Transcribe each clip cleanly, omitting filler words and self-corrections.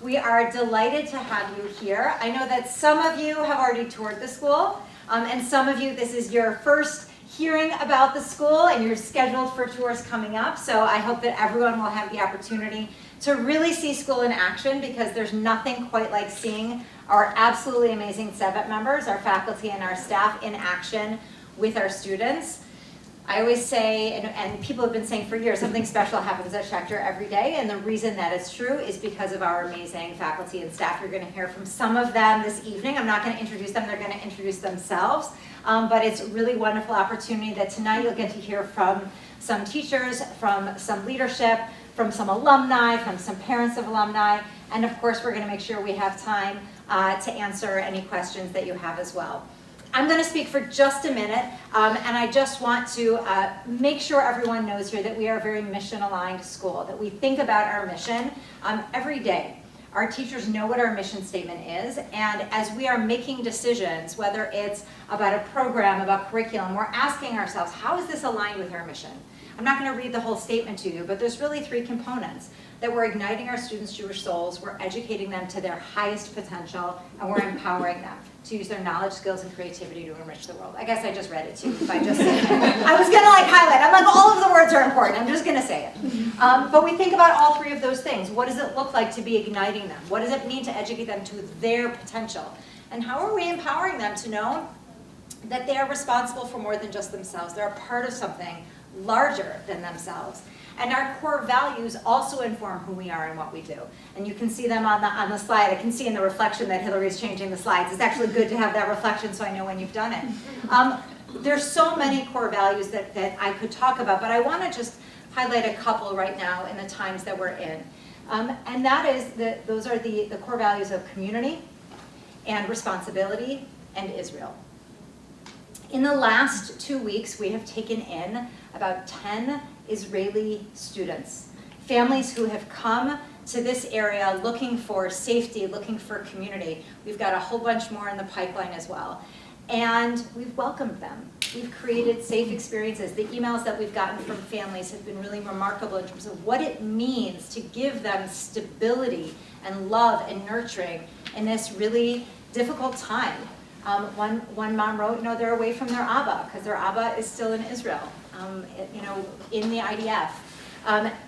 We are delighted to have you here. I know that some of you have already toured the school, and some of you, this is your first hearing about the school, and you're scheduled for tours coming up. So I hope that everyone will have the opportunity to really see school in action, because there's nothing quite like seeing our absolutely amazing CEVET members, our faculty and our staff in action with our students. I always say, and people have been saying for years, something special happens at Schechter every day, and the reason that is true is because of our amazing faculty and staff. You're going to hear from some of them this evening. I'm not going to introduce them, they're going to introduce themselves, but it's a really wonderful opportunity that tonight you'll get to hear from some teachers, from some leadership, from some alumni, from some parents of alumni, and of course we're going to make sure we have time to answer any questions that you have as well. I'm going to speak for just a minute, and I just want to make sure everyone knows here that we are a very mission-aligned school, that we think about our mission every day. Our teachers know what our mission statement is, and as we are making decisions, whether it's about a program, about curriculum, we're asking ourselves, how is this aligned with our mission? I'm not going to read the whole statement to you, but there's really three components. That we're igniting our students' Jewish souls, we're educating them to their highest potential, and we're empowering them to use their knowledge, skills, and creativity to enrich the world. I guess I just read it to you if I just said it. I was gonna highlight, I'm like, all of the words are important, I'm just gonna say it. But we think about all three of those things. What does it look like to be igniting them? What does it mean to educate them to their potential? And how are we empowering them to know that they are responsible for more than just themselves? They're a part of something larger than themselves. And our core values also inform who we are and what we do. And you can see them on the slide. I can see in the reflection that Hillary's changing the slides. It's actually good to have that reflection so I know when you've done it. There's so many core values that I could talk about, but I want to just highlight a couple right now in the times that we're in. And that is that those are the core values of community and responsibility and Israel. In the last 2 weeks, we have taken in about 10 Israeli students, families who have come to this area looking for safety, looking for community. We've got a whole bunch more in the pipeline as well. And we've welcomed them. We've created safe experiences. The emails that we've gotten from families have been really remarkable in terms of what it means to give them stability and love and nurturing in this really difficult time. One mom wrote, they're away from their Abba because their Abba is still in Israel, in the IDF.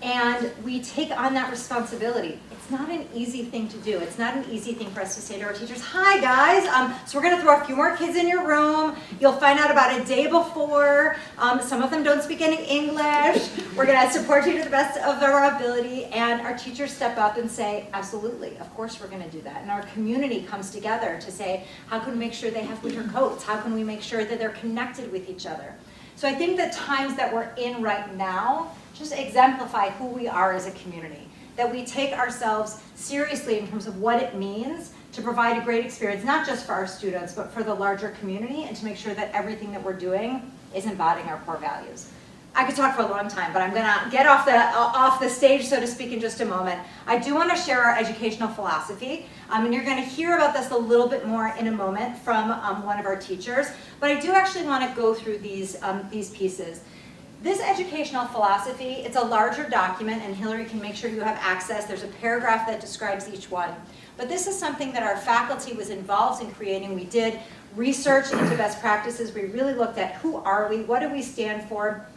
And we take on that responsibility. It's not an easy thing to do. It's not an easy thing for us to say to our teachers, hi guys, so we're gonna throw a few more kids in your room. You'll find out about a day before. Some of them don't speak any English. We're gonna support you to the best of our ability. And our teachers step up and say, absolutely, of course we're gonna do that. And our community comes together to say, how can we make sure they have winter coats? How can we make sure that they're connected with each other? So I think the times that we're in right now just exemplify who we are as a community, that we take ourselves seriously in terms of what it means to provide a great experience, not just for our students, but for the larger community, and to make sure that everything that we're doing is embodying our core values. I could talk for a long time, but I'm gonna get off the stage, so to speak, in just a moment. I do wanna share our educational philosophy, and you're gonna hear about this a little bit more in a moment from one of our teachers, but I do actually wanna go through these pieces. This educational philosophy, it's a larger document, and Hillary can make sure you have access. There's a paragraph that describes each one. But this is something that our faculty was involved in creating. We did research into best practices. We really looked at who are we, what do we stand for,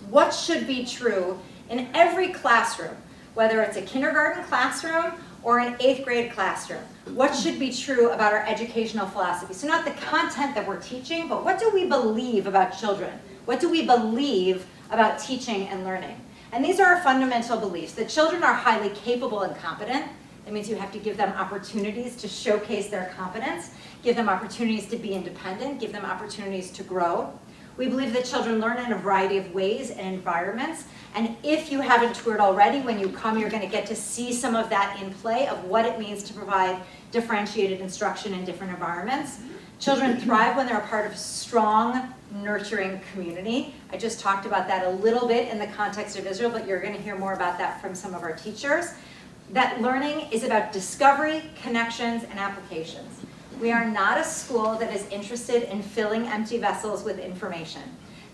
what should be true in every classroom, whether it's a kindergarten classroom or an 8th grade classroom. What should be true about our educational philosophy? So not the content that we're teaching, but what do we believe about children? What do we believe about teaching and learning? And these are our fundamental beliefs, that children are highly capable and competent. That means you have to give them opportunities to showcase their competence, give them opportunities to be independent, give them opportunities to grow. We believe that children learn in a variety of ways and environments, and if you haven't toured already, when you come, you're going to get to see some of that in play of what it means to provide differentiated instruction in different environments. Children thrive when they're a part of a strong, nurturing community. I just talked about that a little bit in the context of Israel, but you're going to hear more about that from some of our teachers. That learning is about discovery, connections, and applications. We are not a school that is interested in filling empty vessels with information.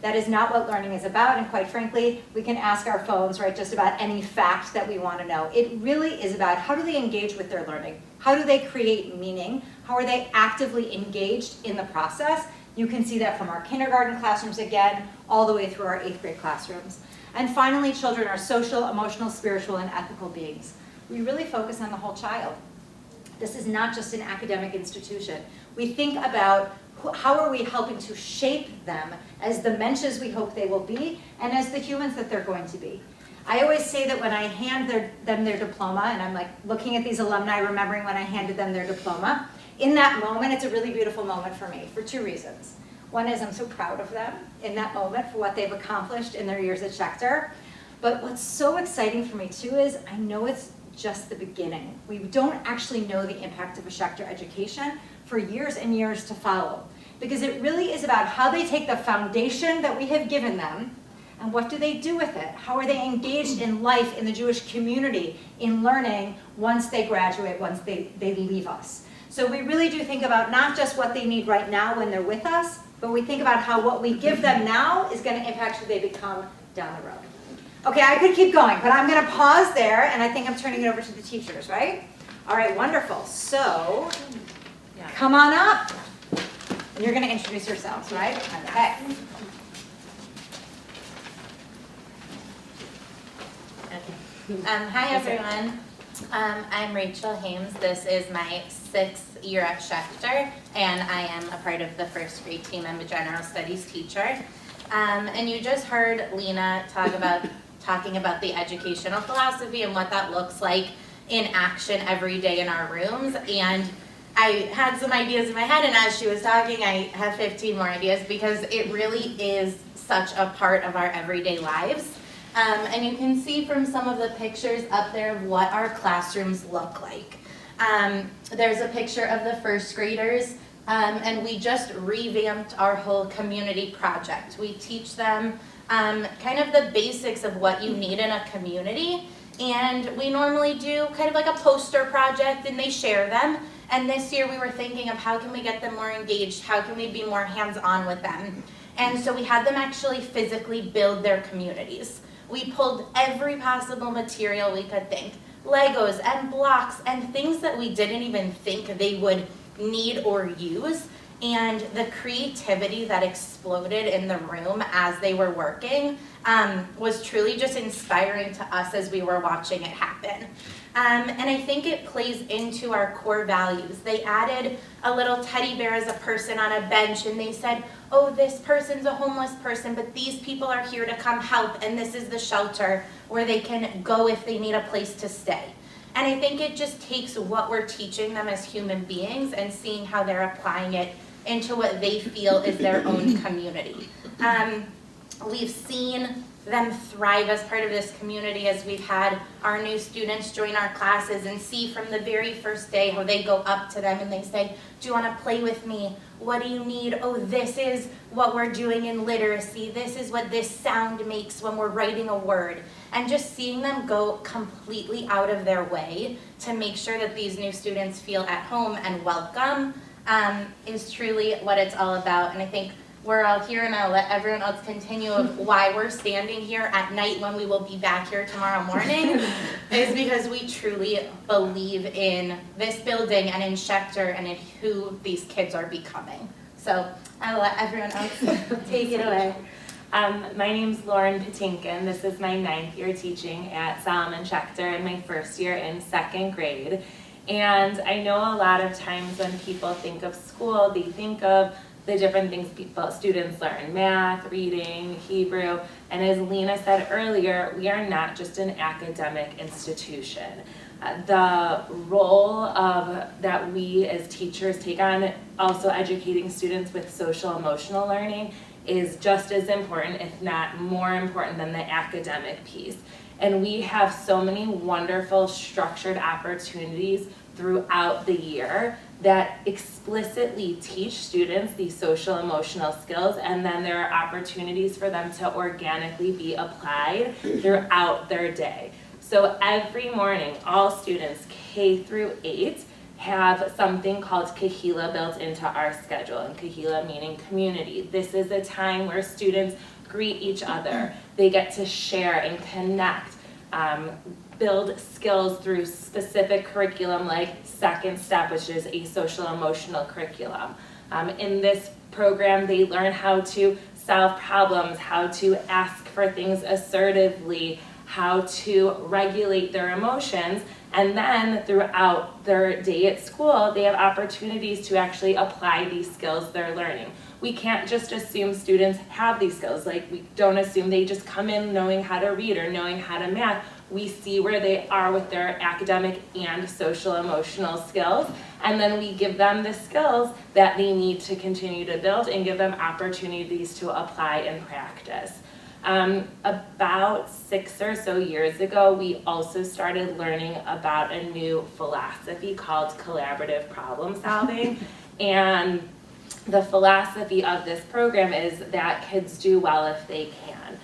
That is not what learning is about, and quite frankly, we can ask our phones, right, just about any fact that we want to know. It really is about how do they engage with their learning? How do they create meaning? How are they actively engaged in the process? You can see that from our kindergarten classrooms again, all the way through our 8th grade classrooms. And finally, children are social, emotional, spiritual, and ethical beings. We really focus on the whole child. This is not just an academic institution. We think about how are we helping to shape them as the mensches we hope they will be and as the humans that they're going to be. I always say that when I hand them their diploma, and I'm like looking at these alumni, remembering when I handed them their diploma, in that moment, it's a really beautiful moment for me for 2 reasons. One is I'm so proud of them in that moment for what they've accomplished in their years at Schechter. But what's so exciting for me too is I know it's just the beginning. We don't actually know the impact of a Schechter education for years and years to follow, because it really is about how they take the foundation that we have given them and what do they do with it? How are they engaged in life in the Jewish community, in learning once they graduate, once they leave us. So we really do think about not just what they need right now when they're with us, but we think about how what we give them now is going to impact who they become down the road. Okay, I could keep going, but I'm going to pause there, and I think I'm turning it over to the teachers, right? All right, wonderful. So, come on up. And you're going to introduce yourselves, right? Okay. Hi everyone, I'm Rachel Hames. This is my 6th year at Schechter, and I am a part of the 1st grade team. I'm a general studies teacher. And you just heard Lena talking about the educational philosophy and what that looks like in action every day in our rooms. And I had some ideas in my head, and as she was talking, I have 15 more ideas because it really is such a part of our everyday lives. And you can see from some of the pictures up there of what our classrooms look like. There's a picture of the 1st graders, and we just revamped our whole community project. We teach them kind of the basics of what you need in a community, and we normally do kind of like a poster project, and they share them. And this year we were thinking of how can we get them more engaged, how can we be more hands-on with them. And so we had them actually physically build their communities. We pulled every possible material we could think, Legos and blocks and things that we didn't even think they would need or use. And the creativity that exploded in the room as they were working was truly just inspiring to us as we were watching it happen. And I think it plays into our core values. They added a little teddy bear as a person on a bench, and they said, oh, this person's a homeless person, but these people are here to come help, and this is the shelter where they can go if they need a place to stay. And I think it just takes what we're teaching them as human beings and seeing how they're applying it into what they feel is their own community. We've seen them thrive as part of this community as we've had our new students join our classes and see from the very first day how they go up to them and they say, do you want to play with me? What do you need? Oh, this is what we're doing in literacy. This is what this sound makes when we're writing a word. And just seeing them go completely out of their way to make sure that these new students feel at home and welcome is truly what it's all about. And I think we're all here, and I'll let everyone else continue of why we're standing here at night when we will be back here tomorrow morning is because we truly believe in this building and in Schechter and in who these kids are becoming. So I'll let everyone else take it away. My name's Lauren Patinkin. This is my 9th year teaching at Solomon Schechter and my 1st year in 2nd grade. And I know a lot of times when people think of school, they think of the different things students learn, math, reading, Hebrew, and as Lena said earlier, we are not just an academic institution. The role that we as teachers take on also educating students with social emotional learning is just as important, if not more important than the academic piece. And we have so many wonderful structured opportunities throughout the year that explicitly teach students these social emotional skills, and then there are opportunities for them to organically be applied throughout their day. So every morning, all students K through 8 have something called Kahila built into our schedule, and Kahila meaning community. This is a time where students greet each other. They get to share and connect, build skills through specific curriculum like Second Step, which is a social emotional curriculum. In this program, they learn how to solve problems, how to ask for things assertively, how to regulate their emotions, and then throughout their day at school, they have opportunities to actually apply these skills they're learning. We can't just assume students have these skills. Like, we don't assume they just come in knowing how to read or knowing how to math. We see where they are with their academic and social emotional skills, and then we give them the skills that they need to continue to build and give them opportunities to apply and practice. About 6 or so years ago, we also started learning about a new philosophy called collaborative problem solving. And the philosophy of this program is that kids do well if they can.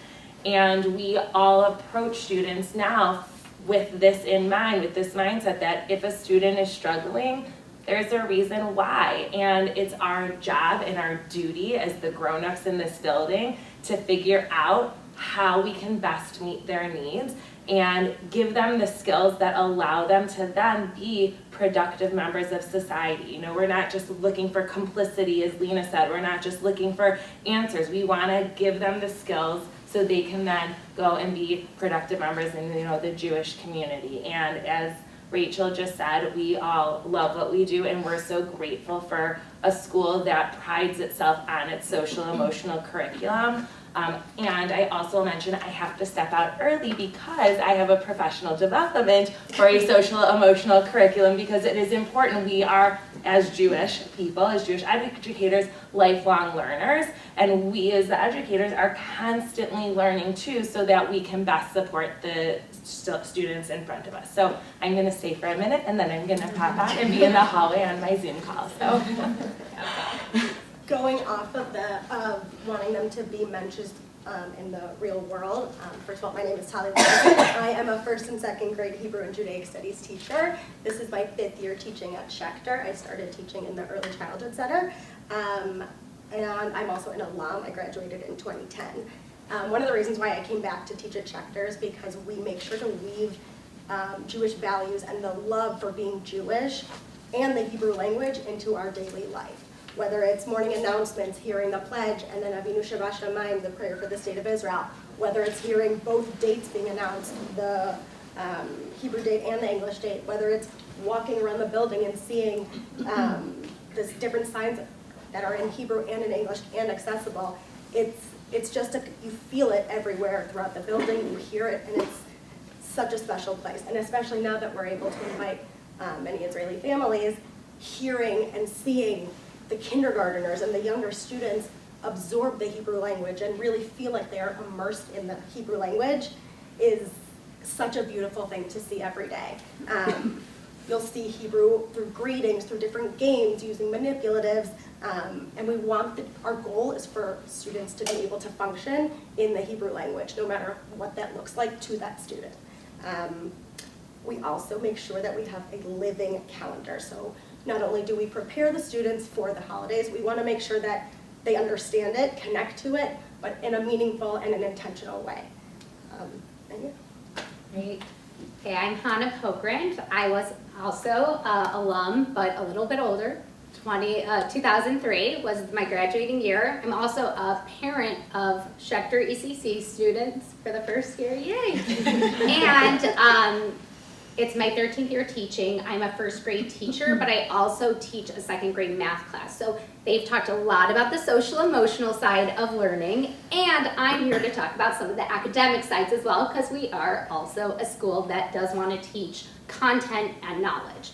And we all approach students now with this in mind, with this mindset that if a student is struggling, there's a reason why. And it's our job and our duty as the grown-ups in this building to figure out how we can best meet their needs and give them the skills that allow them to then be productive members of society. You know, we're not just looking for complicity, as Lena said. We're not just looking for answers. We want to give them the skills so they can then go and be productive members in, you know, the Jewish community. And as Rachel just said, we all love what we do, and we're so grateful for a school that prides itself on its social emotional curriculum. And I also mentioned I have to step out early because I have a professional development for a social emotional curriculum, because it is important. We are, as Jewish people, as Jewish educators, lifelong learners, and we as the educators are constantly learning too, so that we can best support the students in front of us. So I'm going to stay for a minute, and then I'm going to pop out and be in the hallway on my Zoom call. So. Going off of the wanting them to be mentors in the real world, first of all, my name is Talia Wilson. I am a first and second grade Hebrew and Judaic Studies teacher. This is my 5th year teaching at Schechter. I started teaching in the Early Childhood Center, and I'm also an alum. I graduated in 2010. One of the reasons why I came back to teach at Schechter is because we make sure to weave Jewish values and the love for being Jewish and the Hebrew language into our daily life. Whether it's morning announcements, hearing the pledge, and then Avinu Sheva Shamayim, the prayer for the state of Israel. Whether it's hearing both dates being announced, the Hebrew date and the English date. Whether it's walking around the building and seeing the different signs that are in Hebrew and in English and accessible. It's just, you feel it everywhere throughout the building, you hear it, and it's such a special place. And especially now that we're able to invite many Israeli families, hearing and seeing the kindergarteners and the younger students absorb the Hebrew language and really feel like they are immersed in the Hebrew language is such a beautiful thing to see every day. You'll see Hebrew through greetings, through different games, using manipulatives, and we want, our goal is for students to be able to function in the Hebrew language, no matter what that looks like to that student. We also make sure that we have a living calendar. So not only do we prepare the students for the holidays, we want to make sure that they understand it, connect to it, but in a meaningful and an intentional way. Great. Okay, I'm Hannah Pokrant. I was also alum, but a little bit older. 2003 was my graduating year. I'm also a parent of Schechter ECC students for the first year, yay! And it's my 13th year teaching. I'm a first grade teacher, but I also teach a second grade math class. So they've talked a lot about the social emotional side of learning, and I'm here to talk about some of the academic sides as well, because we are also a school that does want to teach content and knowledge.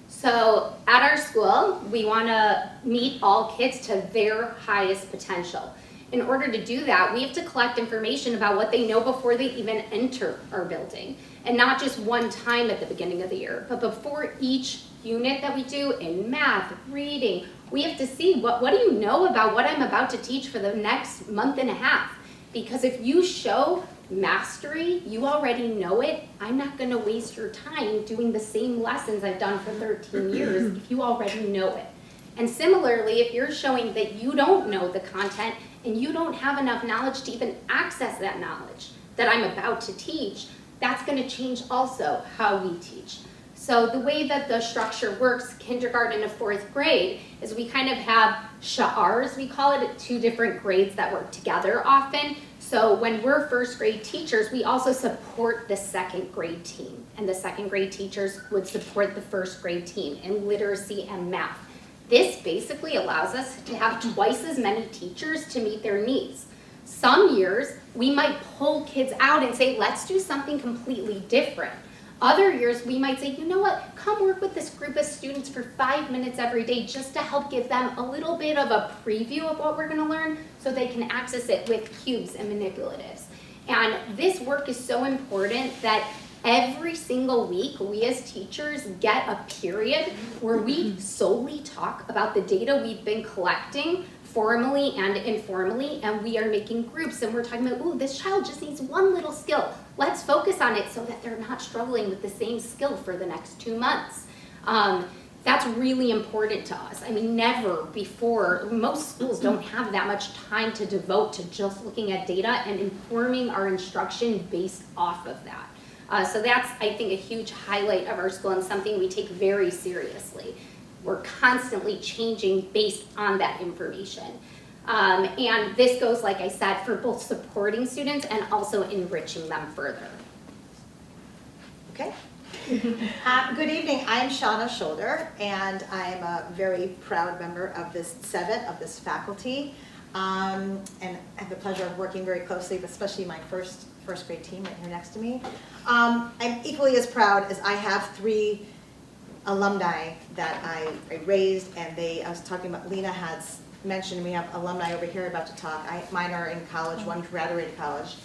So at our school, we want to meet all kids to their highest potential. In order to do that, we have to collect information about what they know before they even enter our building. And not just one time at the beginning of the year, but before each unit that we do in math, reading, we have to see what do you know about what I'm about to teach for the next month and a half. Because if you show mastery, you already know it. I'm not going to waste your time doing the same lessons I've done for 13 years if you already know it. And similarly, if you're showing that you don't know the content and you don't have enough knowledge to even access that knowledge that I'm about to teach, that's going to change also how we teach. So the way that the structure works, kindergarten to 4th grade, is we kind of have sha'ars, we call it, 2 different grades that work together often. So when we're 1st grade teachers, we also support the 2nd grade team. And the 2nd grade teachers would support the 1st grade team in literacy and math. This basically allows us to have twice as many teachers to meet their needs. Some years, we might pull kids out and say, let's do something completely different. Other years, we might say, you know what, come work with this group of students for 5 minutes every day just to help give them a little bit of a preview of what we're going to learn so they can access it with cubes and manipulatives. And this work is so important that every single week, we as teachers get a period where we solely talk about the data we've been collecting formally and informally, and we are making groups and we're talking about, ooh, this child just needs one little skill. Let's focus on it so that they're not struggling with the same skill for the next 2 months. That's really important to us. I mean, never before, most schools don't have that much time to devote to just looking at data and informing our instruction based off of that. So that's, I think, a huge highlight of our school and something we take very seriously. We're constantly changing based on that information. And this goes, like I said, for both supporting students and also enriching them further. Okay. Good evening. I'm Shauna Schechter, and I'm a very proud member of this Senate, of this faculty. And I have the pleasure of working very closely with especially my first grade team right here next to me. I'm equally as proud as I have 3 alumni that I raised, and I was talking about, Lena has mentioned, we have alumni over here about to talk. Mine are in college, one graduated college,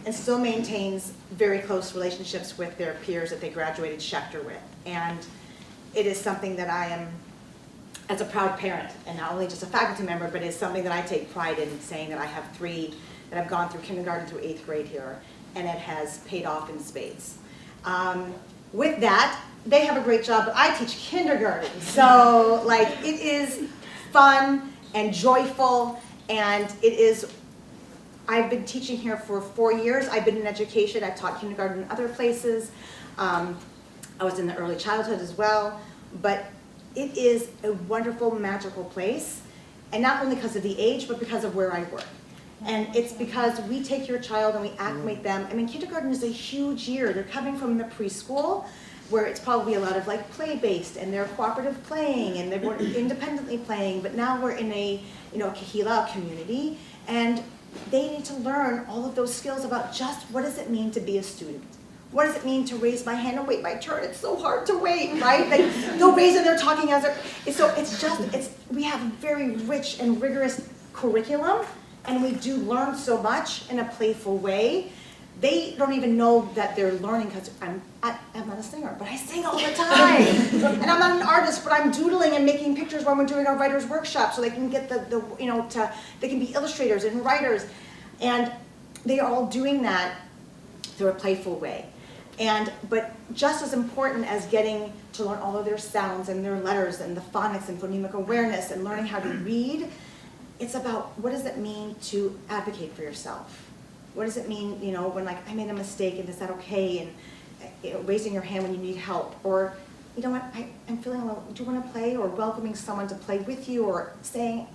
and still maintains very close relationships with their peers that they graduated Schechter with. And it is something that I am, as a proud parent, and not only just a faculty member, but it's something that I take pride in, saying that I have 3 that have gone through kindergarten through 8th grade here, and it has paid off in spades. With that, they have a great job, but I teach kindergarten. So like, it is fun and joyful, and it is, I've been teaching here for 4 years. I've been in education. I've taught kindergarten in other places. I was in the early childhood as well, but it is a wonderful, magical place, and not only because of the age, but because of where I work. And it's because we take your child and we acclimate them. I mean, kindergarten is a huge year. They're coming from the preschool, where it's probably a lot of like play-based, and they're cooperative playing, and they're independently playing, but now we're in a, kahila community, and they need to learn all of those skills about just what does it mean to be a student? What does it mean to raise my hand and wait my turn? It's so hard to wait, right? Like, they'll raise it, they're talking as they're, we have a very rich and rigorous curriculum, and we do learn so much in a playful way. They don't even know that they're learning, because I'm not a singer, but I sing all the time. And I'm not an artist, but I'm doodling and making pictures when we're doing our writer's workshop, so they can get they can be illustrators and writers. And they are all doing that through a playful way. But just as important as getting to learn all of their sounds and their letters and the phonics and phonemic awareness and learning how to read, it's about what does it mean to advocate for yourself? What does it mean, when like I made a mistake, and is that okay? And raising your hand when you need help, or you know what, I'm feeling a little, do you want to play? Or welcoming someone to play with you, or saying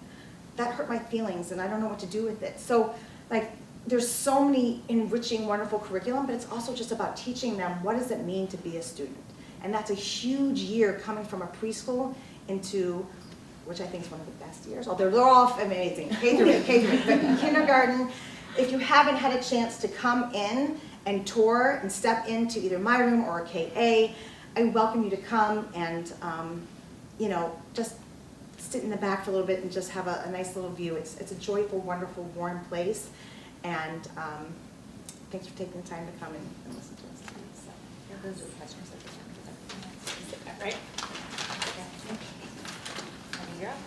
that hurt my feelings and I don't know what to do with it. So like, there's so many enriching, wonderful curriculum, but it's also just about teaching them what does it mean to be a student. And that's a huge year coming from a preschool into, which I think is one of the best years. Although they're all amazing, K through 8, but in kindergarten. If you haven't had a chance to come in and tour and step into either my room or a KA, I welcome you to come and, just sit in the back for a little bit and just have a nice little view. It's a joyful, wonderful, warm place. And thanks for taking the time to come and listen to us tonight. So, those are the questions that we have. Right? You're up.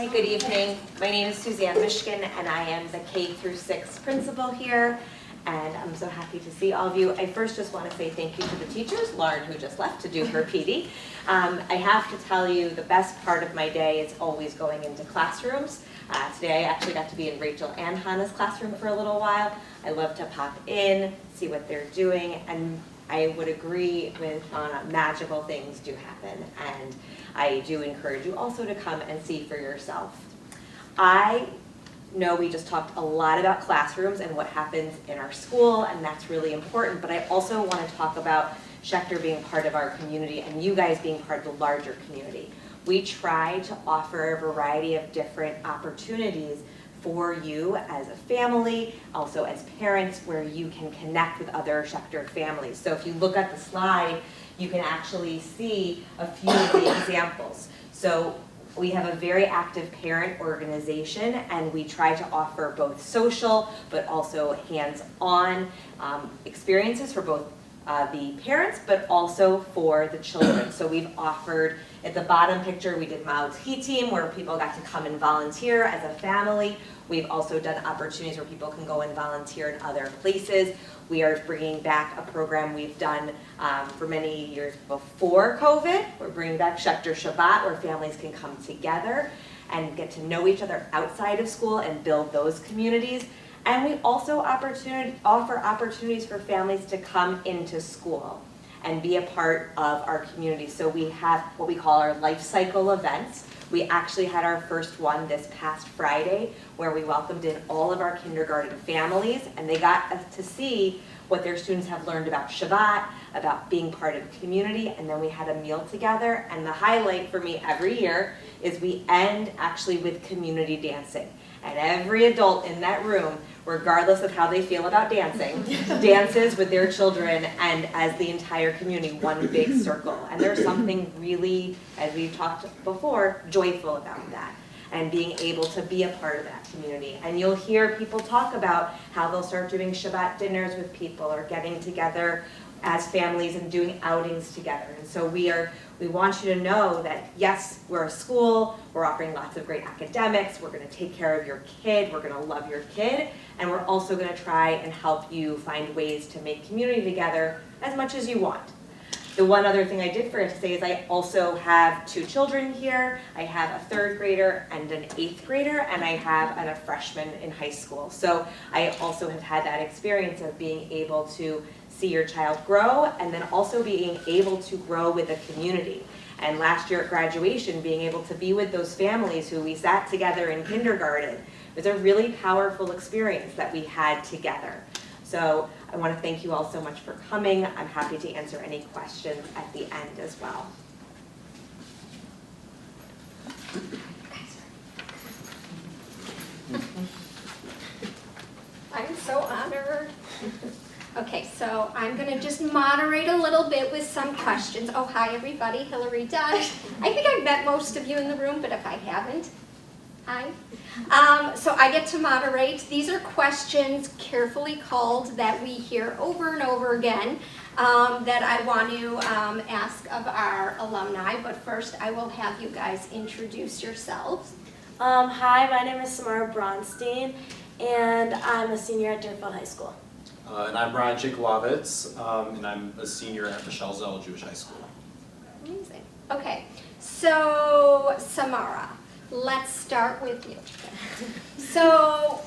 Hi, good evening. My name is Suzanne Mishkin, and I am the K through 6 principal here. And I'm so happy to see all of you. I first just want to say thank you to the teachers, Lauren, who just left to do her PD. I have to tell you, the best part of my day is always going into classrooms. Today I actually got to be in Rachel and Hannah's classroom for a little while. I love to pop in, see what they're doing, and I would agree with Hannah, magical things do happen. And I do encourage you also to come and see for yourself. I know we just talked a lot about classrooms and what happens in our school, and that's really important, but I also want to talk about Schechter being part of our community and you guys being part of the larger community. We try to offer a variety of different opportunities for you as a family, also as parents, where you can connect with other Schechter families. So if you look at the slide, you can actually see a few of the examples. So we have a very active parent organization, and we try to offer both social but also hands-on experiences for both the parents but also for the children. So we've offered, at the bottom picture, we did Miles Heat Team where people got to come and volunteer as a family. We've also done opportunities where people can go and volunteer in other places. We are bringing back a program we've done for many years before COVID. We're bringing back Schechter Shabbat, where families can come together and get to know each other outside of school and build those communities. And we also offer opportunities for families to come into school and be a part of our community. So we have what we call our life cycle events. We actually had our first one this past Friday, where we welcomed in all of our kindergarten families, and they got to see what their students have learned about Shabbat, about being part of the community, and then we had a meal together. And the highlight for me every year is we end actually with community dancing. And every adult in that room, regardless of how they feel about dancing, dances with their children and as the entire community, one big circle. And there's something really, as we've talked before, joyful about that, and being able to be a part of that community. And you'll hear people talk about how they'll start doing Shabbat dinners with people or getting together as families and doing outings together. And so we want you to know that yes, we're a school, we're offering lots of great academics, we're gonna take care of your kid, we're gonna love your kid, and we're also gonna try and help you find ways to make community together as much as you want. The one other thing I did forget to say is I also have 2 children here. I have a 3rd grader and an 8th grader, and I have a freshman in high school. So I also have had that experience of being able to see your child grow, and then also being able to grow with a community. And last year at graduation, being able to be with those families who we sat together in kindergarten was a really powerful experience that we had together. So I want to thank you all so much for coming. I'm happy to answer any questions at the end as well. I'm so honored. Okay, so I'm gonna just moderate a little bit with some questions. Oh, hi everybody, Hillary Dush. I think I've met most of you in the room, but if I haven't, hi. So I get to moderate. These are questions carefully culled that we hear over and over again that I want to ask of our alumni, but first I will have you guys introduce yourselves. Hi, my name is Samara Bronstein, and I'm a senior at Deerfield High School. And I'm Brian Chiklovitz, and I'm a senior at Michelle Zell Jewish High School. Amazing. Okay, so Samara, let's start with you. So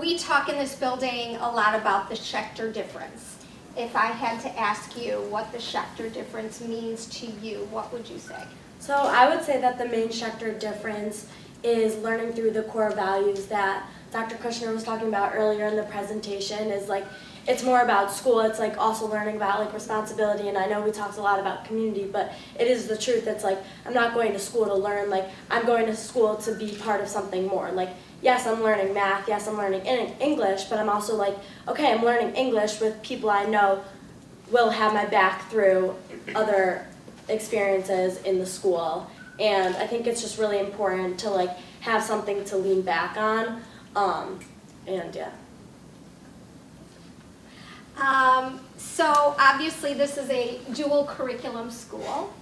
we talk in this building a lot about the Schechter difference. If I had to ask you what the Schechter difference means to you, what would you say? So I would say that the main Schechter difference is learning through the core values that Dr. Kushner was talking about earlier in the presentation. Is like, it's more about school, it's like also learning about like responsibility, and I know we talked a lot about community, but it is the truth. It's like, I'm not going to school to learn, like I'm going to school to be part of something more. Like, yes, I'm learning math, yes, I'm learning English, but I'm also like, okay, I'm learning English with people I know will have my back through other experiences in the school. And I think it's just really important to like have something to lean back on, and yeah. So obviously this is a dual curriculum school.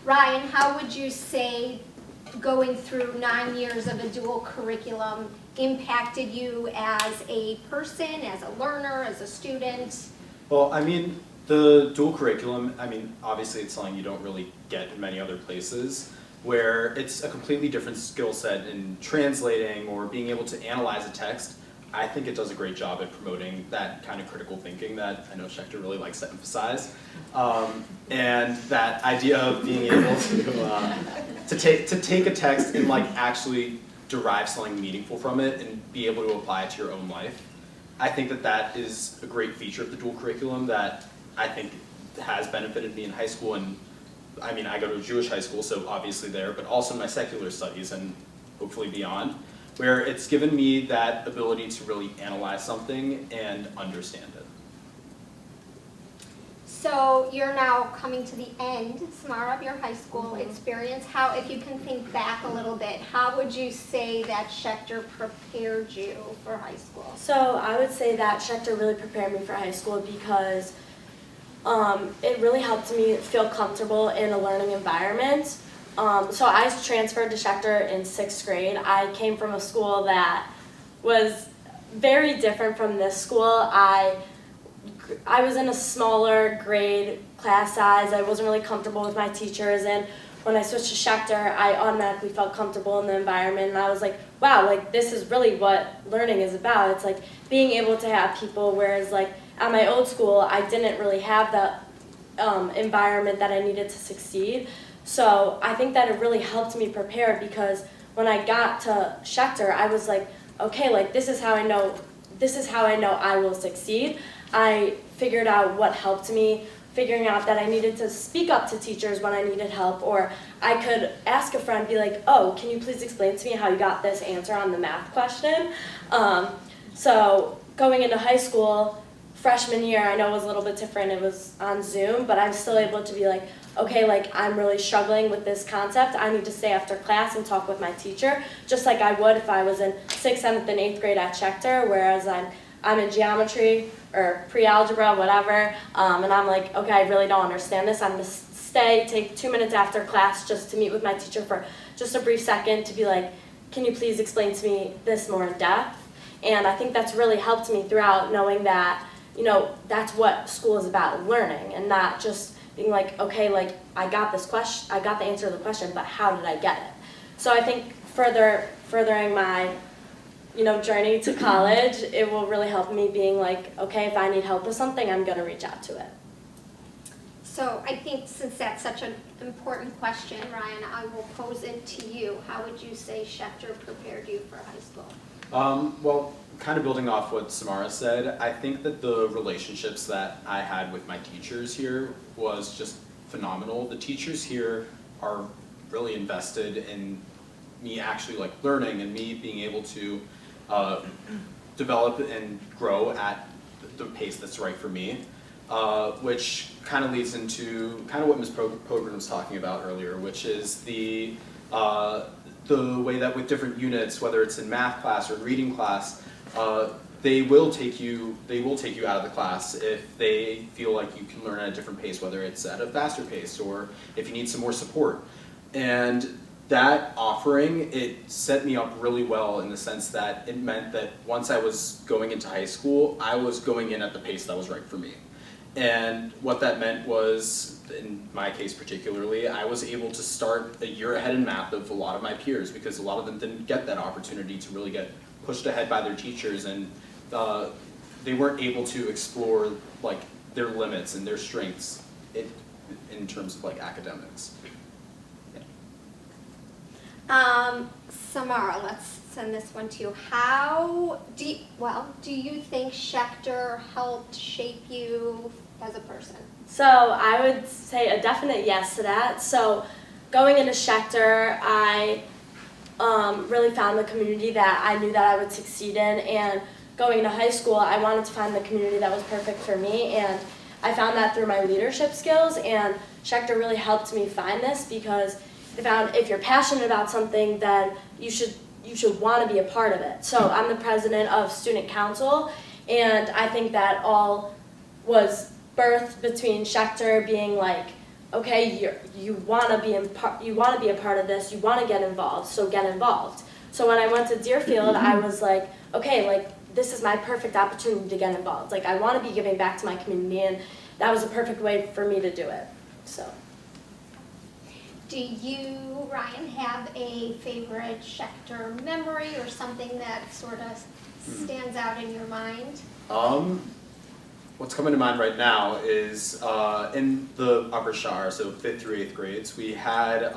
Ryan, how would you say going through 9 years of a dual curriculum impacted you as a person, as a learner, as a student? Well, I mean, the dual curriculum, I mean, obviously it's something you don't really get in many other places, where it's a completely different skill set in translating or being able to analyze a text. I think it does a great job at promoting that kind of critical thinking that I know Schechter really likes to emphasize. And that idea of being able to take a text and like actually derive something meaningful from it and be able to apply it to your own life. I think that that is a great feature of the dual curriculum that I think has benefited me in high school. And I mean, I go to a Jewish high school, so obviously there, but also in my secular studies and hopefully beyond, where it's given me that ability to really analyze something and understand it. So you're now coming to the end, Samara, of your high school experience. How, if you can think back a little bit, how would you say that Schechter prepared you for high school? So I would say that Schechter really prepared me for high school because it really helped me feel comfortable in a learning environment. So I transferred to Schechter in 6th grade. I came from a school that was very different from this school. I was in a smaller grade class size. I wasn't really comfortable with my teachers, and when I switched to Schechter, I automatically felt comfortable in the environment, and I was like, wow, like this is really what learning is about. It's like being able to have people, whereas like at my old school, I didn't really have that environment that I needed to succeed. So I think that it really helped me prepare, because when I got to Schechter, I was like, okay, like this is how I know I will succeed. I figured out what helped me, figuring out that I needed to speak up to teachers when I needed help, or I could ask a friend, be like, oh, can you please explain to me how you got this answer on the math question? So going into high school, freshman year, I know it was a little bit different, it was on Zoom, but I'm still able to be like, okay, like I'm really struggling with this concept, I need to stay after class and talk with my teacher, just like I would if I was in 6th, 7th, and 8th grade at Schechter, whereas I'm in geometry or pre-algebra, whatever, and I'm like, okay, I really don't understand this, I'm gonna take 2 minutes after class just to meet with my teacher for just a brief second to be like, can you please explain to me this more in depth? And I think that's really helped me throughout, knowing that, you know, that's what school is about, learning, and not just being like, okay, like I got this question, I got the answer to the question, but how did I get it? So I think furthering my, you know, journey to college, it will really help me being like, okay, if I need help with something, I'm gonna reach out to it. So I think since that's such an important question, Ryan, I will pose it to you. How would you say Schechter prepared you for high school? Well, kind of building off what Samara said, I think that the relationships that I had with my teachers here was just phenomenal. The teachers here are really invested in me actually like learning and me being able to develop and grow at the pace that's right for me, which kind of leads into kind of what Ms. Pogren was talking about earlier, which is the way that with different units, whether it's in math class or reading class, they will take you out of the class if they feel like you can learn at a different pace, whether it's at a faster pace or if you need some more support. And that offering, it set me up really well in the sense that it meant that once I was going into high school, I was going in at the pace that was right for me. And what that meant was, in my case particularly, I was able to start a year ahead in math of a lot of my peers, because a lot of them didn't get that opportunity to really get pushed ahead by their teachers, and they weren't able to explore like their limits and their strengths in terms of like academics. Samara, let's send this one to you. Do you think Schechter helped shape you as a person? So I would say a definite yes to that. So going into Schechter, I really found the community that I knew that I would succeed in, and going into high school, I wanted to find the community that was perfect for me, and I found that through my leadership skills, and Schechter really helped me find this, because I found if you're passionate about something, then you should want to be a part of it. So I'm the president of student council, and I think that all was birthed between Schechter being like okay, you want to be a part of this, you want to get involved, so get involved. So when I went to Deerfield, I was like, okay, like this is my perfect opportunity to get involved. Like I want to be giving back to my community, and that was a perfect way for me to do it. So. Do you, Ryan, have a favorite Schechter memory or something that sort of stands out in your mind? What's coming to mind right now is in the upper Shar, so 5th through 8th grades, we had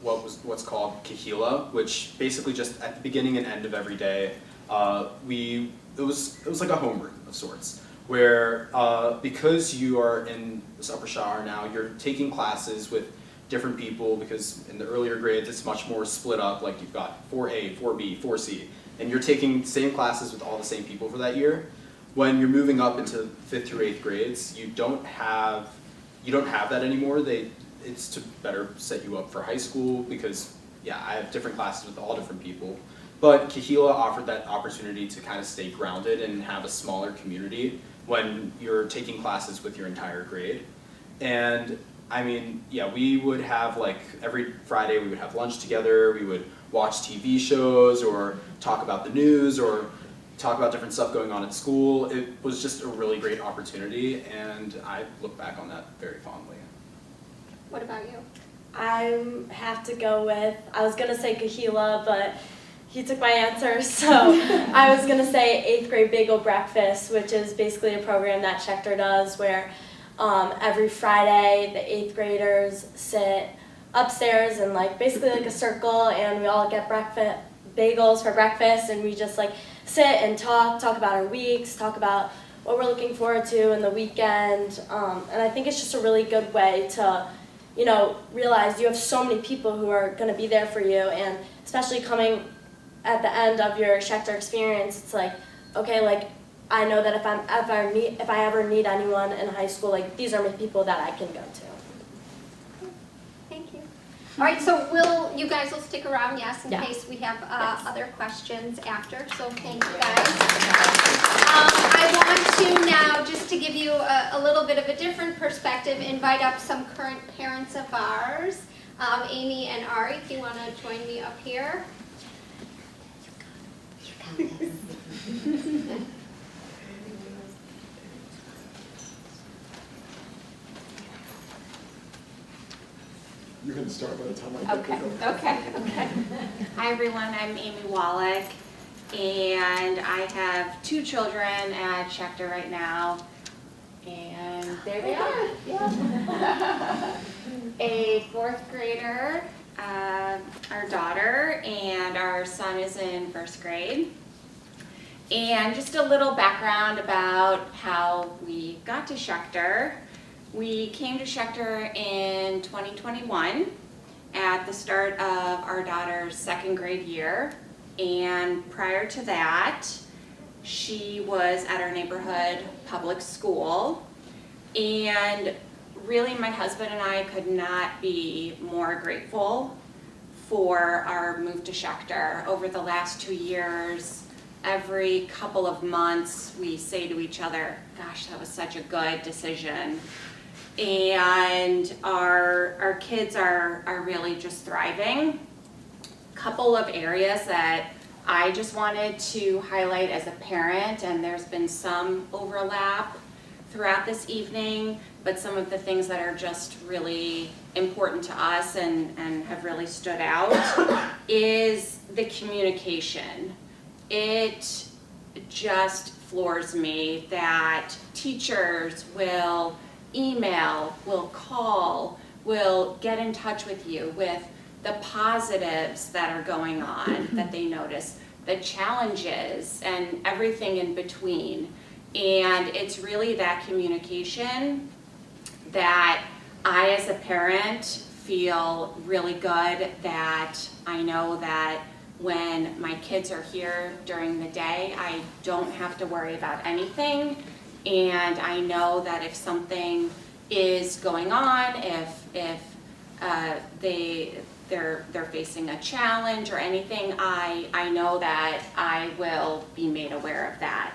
what's called kahila, which basically just at the beginning and end of every day, it was like a homeroom of sorts, where because you are in this upper Shar now, you're taking classes with different people, because in the earlier grades it's much more split up, like you've got 4A, 4B, 4C, and you're taking the same classes with all the same people for that year. When you're moving up into 5th through 8th grades, you don't have that anymore. It's to better set you up for high school, because yeah, I have different classes with all different people. But Kahila offered that opportunity to kind of stay grounded and have a smaller community when you're taking classes with your entire grade. And I mean, yeah, we would have like every Friday we would have lunch together, we would watch TV shows or talk about the news or talk about different stuff going on at school. It was just a really great opportunity, and I look back on that very fondly. What about you? I have to go with, I was going to say Kahila, but he took my answer, so I was going to say 8th grade bagel breakfast, which is basically a program that Schechter does where every Friday the 8th graders sit upstairs in like basically like a circle, and we all get bagels for breakfast, and we just like sit and talk about our weeks, talk about what we're looking forward to in the weekend, and I think it's just a really good way to, you know, realize you have so many people who are going to be there for you, and especially coming at the end of your Schechter experience, it's like, okay, like I know that if I ever need anyone in high school, like these are my people that I can go to. Thank you. All right, so you guys will stick around, yes, in Yeah. case we have Yes. other questions after, so thank you guys. I want to now, just to give you a little bit of a different perspective, invite up some current parents of ours. Amy and Ari, if you want to join me up here. You're going to start by the time I get there. Okay. Hi everyone, I'm Amy Wallach, and I have 2 children at Schechter right now, and there they are. Yeah. A 4th grader, our daughter, and our son is in 1st grade. And just a little background about how we got to Schechter. We came to Schechter in 2021 at the start of our daughter's 2nd grade year, and prior to that she was at our neighborhood public school, and really my husband and I could not be more grateful for our move to Schechter. Over the last 2 years, every couple of months we say to each other, gosh, that was such a good decision. And our kids are really just thriving. Couple of areas that I just wanted to highlight as a parent, and there's been some overlap throughout this evening, but some of the things that are just really important to us and have really stood out is the communication. It just floors me that teachers will email, will call, will get in touch with you with the positives that are going on that they notice, the challenges and everything in between. And it's really that communication that I as a parent feel really good that I know that when my kids are here during the day, I don't have to worry about anything. And I know that if something is going on, if they're facing a challenge or anything, I know that I will be made aware of that.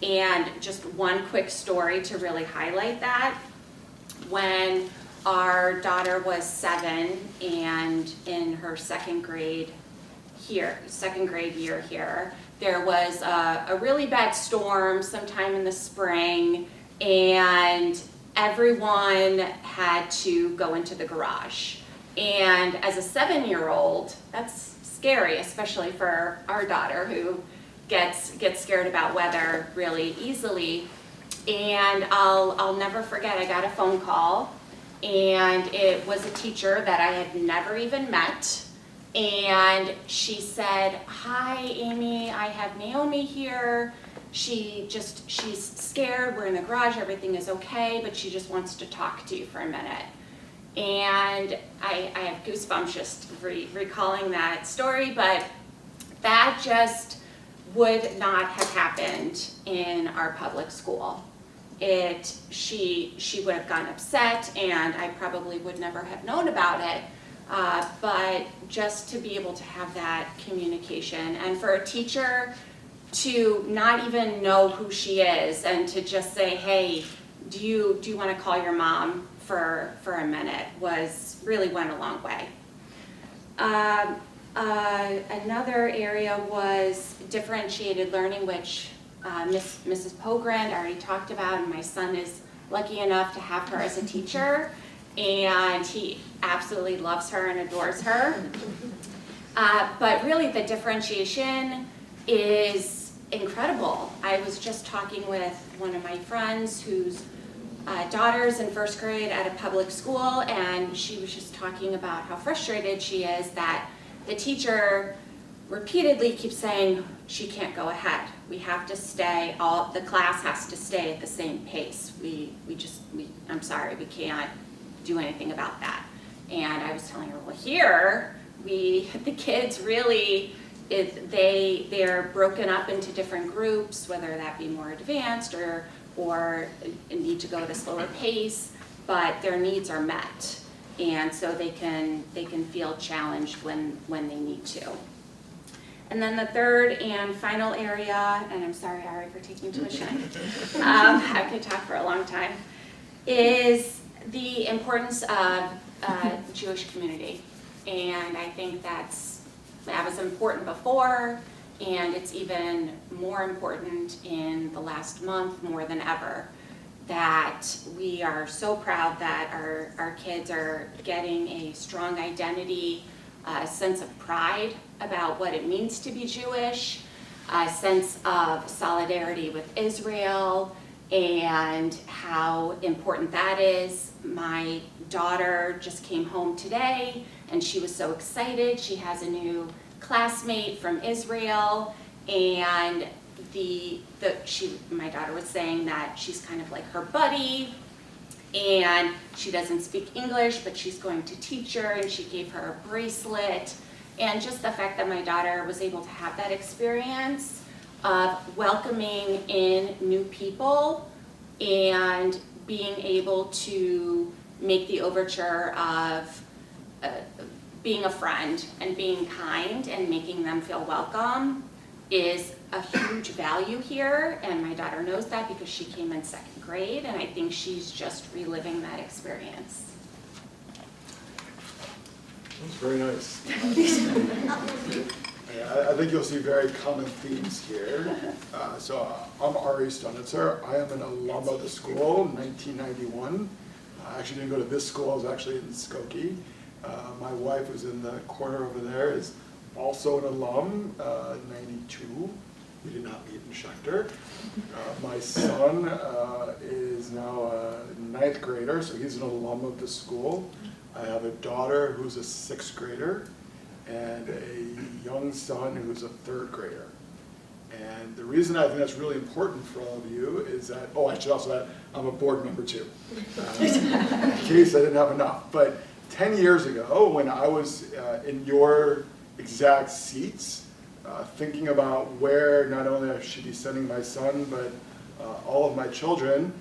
And just one quick story to really highlight that. When our daughter was 7 and in her second grade year here, there was a really bad storm sometime in the spring, and everyone had to go into the garage. And as a 7-year-old, that's scary, especially for our daughter who gets scared about weather really easily. And I'll never forget, I got a phone call, and it was a teacher that I had never even met. And she said, "Hi, Amy, I have Naomi here. She's scared, we're in the garage, everything is okay, but she just wants to talk to you for a minute." And I have goosebumps just recalling that story, but that just would not have happened in our public school. She would have gotten upset, and I probably would never have known about it. But just to be able to have that communication, and for a teacher to not even know who she is and to just say, "Hey, do you want to call your mom for a minute," really went a long way. Another area was differentiated learning, which Mrs. Pogrand already talked about, and my son is lucky enough to have her as a teacher, and he absolutely loves her and adores her. But really the differentiation is incredible. I was just talking with one of my friends whose daughter's in first grade at a public school, and she was just talking about how frustrated she is that the teacher repeatedly keeps saying she can't go ahead. We have to stay, the class has to stay at the same pace. I'm sorry, we can't do anything about that. And I was telling her, well, here, the kids really, they're broken up into different groups, whether that be more advanced or need to go at a slower pace, but their needs are met. And so they can feel challenged when they need to. And then the third and final area, and I'm sorry, Ari, for taking too much time, I could talk for a long time, is the importance of Jewish community. And I think that was important before, and it's even more important in the last month more than ever, that we are so proud that our kids are getting a strong identity, a sense of pride about what it means to be Jewish, a sense of solidarity with Israel, and how important that is. My daughter just came home today, and she was so excited. She has a new classmate from Israel, and my daughter was saying that she's kind of like her buddy, and she doesn't speak English, but she's going to teach her, and she gave her a bracelet. And just the fact that my daughter was able to have that experience of welcoming in new people and being able to make the overture of being a friend and being kind and making them feel welcome is a huge value here, and my daughter knows that because she came in second grade, and I think she's just reliving that experience. That's very nice. I think you'll see very common themes here. So I'm Ari Stunitzer. I am an alum of the school, 1991. I actually didn't go to this school, I was actually in Skokie. My wife was in the corner over there, is also an alum, 92. We did not meet in Schechter. My son is now a 9th grader, so he's an alum of the school. I have a daughter who's a 6th grader and a young son who's a 3rd grader. And the reason I think that's really important for all of you is that, I should also add, I'm a board member too, in case I didn't have enough. But 10 years ago, when I was in your exact seats, thinking about where not only I should be sending my son, but all of my children,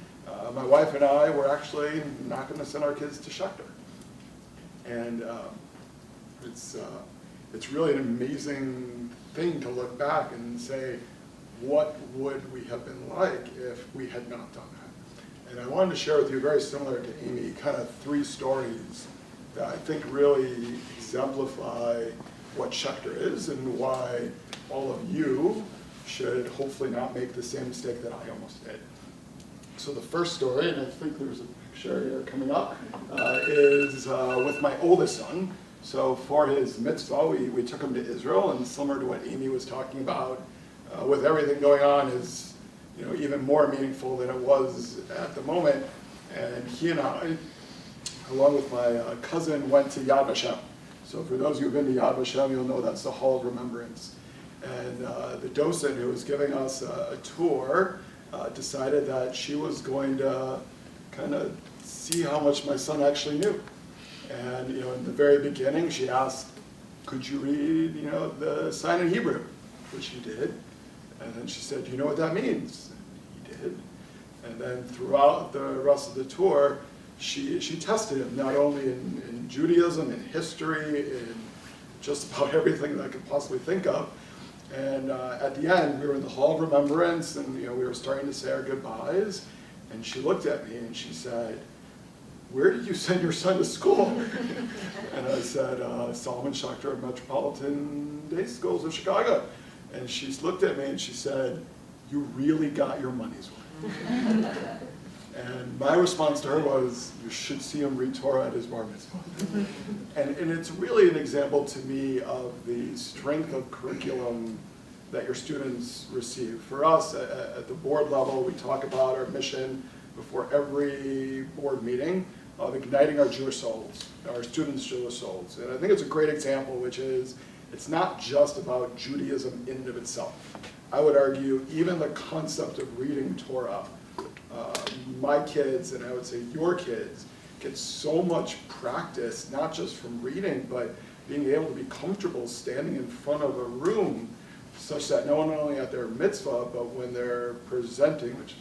my wife and I were actually not going to send our kids to Schechter. And it's really an amazing thing to look back and say, what would we have been like if we had not done that? And I wanted to share with you, very similar to Amy, kind of 3 stories that I think really exemplify what Schechter is and why all of you should hopefully not make the same mistake that I almost did. So the first story, and I think there's a picture here coming up, is with my oldest son. So for his mitzvah, we took him to Israel, and similar to what Amy was talking about, with everything going on, is even more meaningful than it was at the moment. And he and I, along with my cousin, went to Yad Vashem. So for those who've been to Yad Vashem, you'll know that's the Hall of Remembrance. And the docent who was giving us a tour decided that she was going to kind of see how much my son actually knew. And in the very beginning, she asked, "Could you read the sign in Hebrew?" Which he did. And then she said, "Do you know what that means?" And he did. And then throughout the rest of the tour, she tested him, not only in Judaism, in history, in just about everything that I could possibly think of. And at the end, we were in the Hall of Remembrance, and we were starting to say our goodbyes. And she looked at me and she said, "Where did you send your son to school?" And I said, "Solomon Schechter Metropolitan Day Schools of Chicago." And she looked at me and she said, "You really got your money's worth." And my response to her was, "You should see him read Torah at his bar mitzvah." And it's really an example to me of the strength of curriculum that your students receive. For us, at the board level, we talk about our mission before every board meeting of igniting our Jewish souls, our students' Jewish souls. And I think it's a great example, which is, it's not just about Judaism in and of itself. I would argue even the concept of reading Torah, my kids, and I would say your kids, get so much practice, not just from reading, but being able to be comfortable standing in front of a room such that not only at their mitzvah, but when they're presenting, which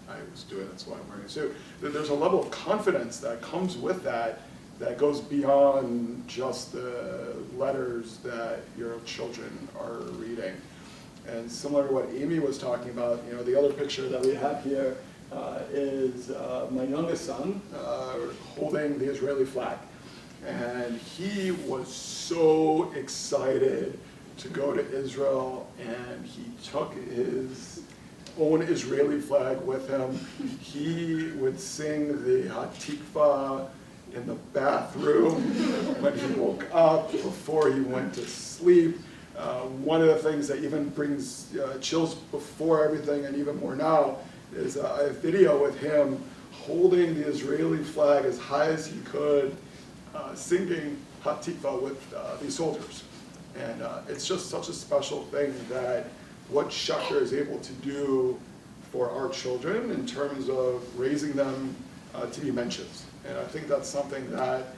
I was doing, that's why I'm wearing a suit, that there's a level of confidence that comes with that goes beyond just the letters that your children are reading. And similar to what Amy was talking about, the other picture that we have here is my youngest son holding the Israeli flag. And he was so excited to go to Israel, and he took his own Israeli flag with him. He would sing the Hatikva in the bathroom when he woke up, before he went to sleep. One of the things that even brings chills before everything, and even more now, is a video with him holding the Israeli flag as high as he could, singing Hatikva with these soldiers. And it's just such a special thing that what Schechter is able to do for our children in terms of raising them to be mensches. And I think that's something that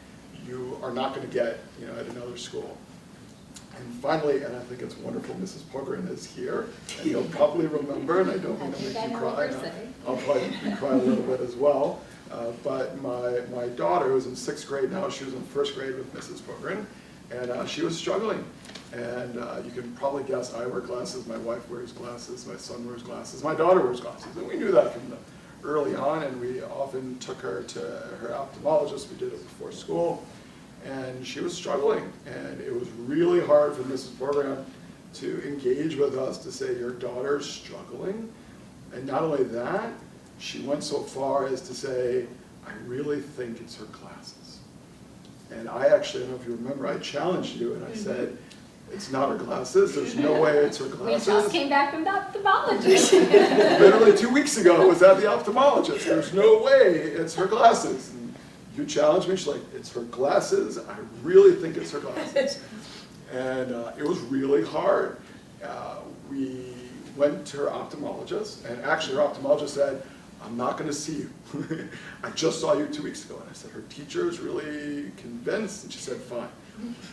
you are not going to get at another school. And finally, and I think it's wonderful, Mrs. Pogren is here, and you'll probably remember, and I don't mean to make you cry, I'll probably cry a little bit as well, but my daughter, who's in 6th grade now, she was in 1st grade with Mrs. Pogren, and she was struggling. And you can probably guess, I wear glasses, my wife wears glasses, my son wears glasses, my daughter wears glasses, and we knew that from early on, and we often took her to her ophthalmologist. We did it before school. And she was struggling, and it was really hard for Mrs. Borgram to engage with us to say, "Your daughter's struggling." And not only that, she went so far as to say, "I really think it's her glasses." And I actually, I don't know if you remember, I challenged you and I said, "It's not her glasses, there's no way it's her glasses." We just came back from the ophthalmologist. Literally 2 weeks ago, I was at the ophthalmologist. There's no way it's her glasses. You challenged me, she's like, "It's her glasses, I really think it's her glasses." And it was really hard. We went to her ophthalmologist, and actually her ophthalmologist said, "I'm not going to see you. I just saw you 2 weeks ago." And I said, "Her teacher is really convinced," and she said, "Fine."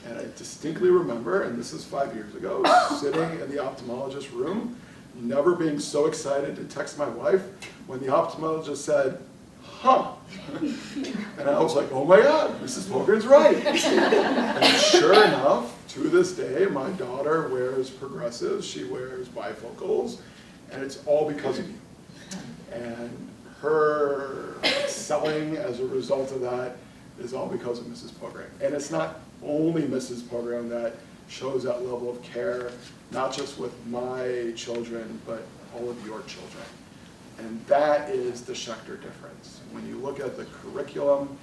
And I distinctly remember, and this is 5 years ago, sitting in the ophthalmologist room, never being so excited to text my wife when the ophthalmologist said, "Huh." And I was like, "Oh my God, Mrs. Pogren's right." And sure enough, to this day, my daughter wears progressives, she wears bifocals, and it's all because of you. And her excelling as a result of that is all because of Mrs. Pogren. And it's not only Mrs. Pogren that shows that level of care, not just with my children, but all of your children. And that is the Schechter difference. When you look at the curriculum,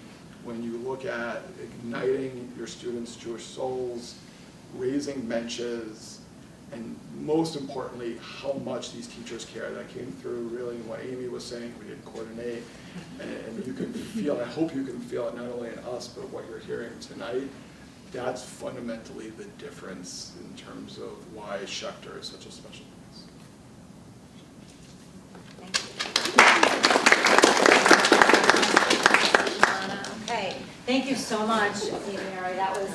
when you look at igniting your students' Jewish souls, raising benches, and most importantly, how much these teachers care. That came through really in what Amy was saying, we didn't coordinate. And you can feel, I hope you can feel it not only in us, but what you're hearing tonight. That's fundamentally the difference in terms of why Schechter is such a special place. Okay, thank you so much, Mary. That was,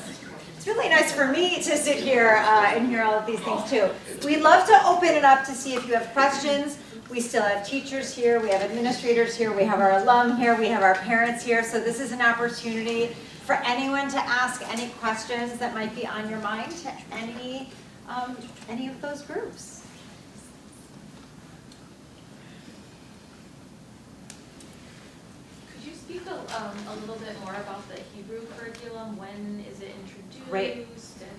it's really nice for me to sit here and hear all of these things too. We'd love to open it up to see if you have questions. We still have teachers here, we have administrators here, we have our alum here, we have our parents here. So this is an opportunity for anyone to ask any questions that might be on your mind to any of those groups. Could you speak a little bit more about the Hebrew curriculum? When is it introduced? Great. And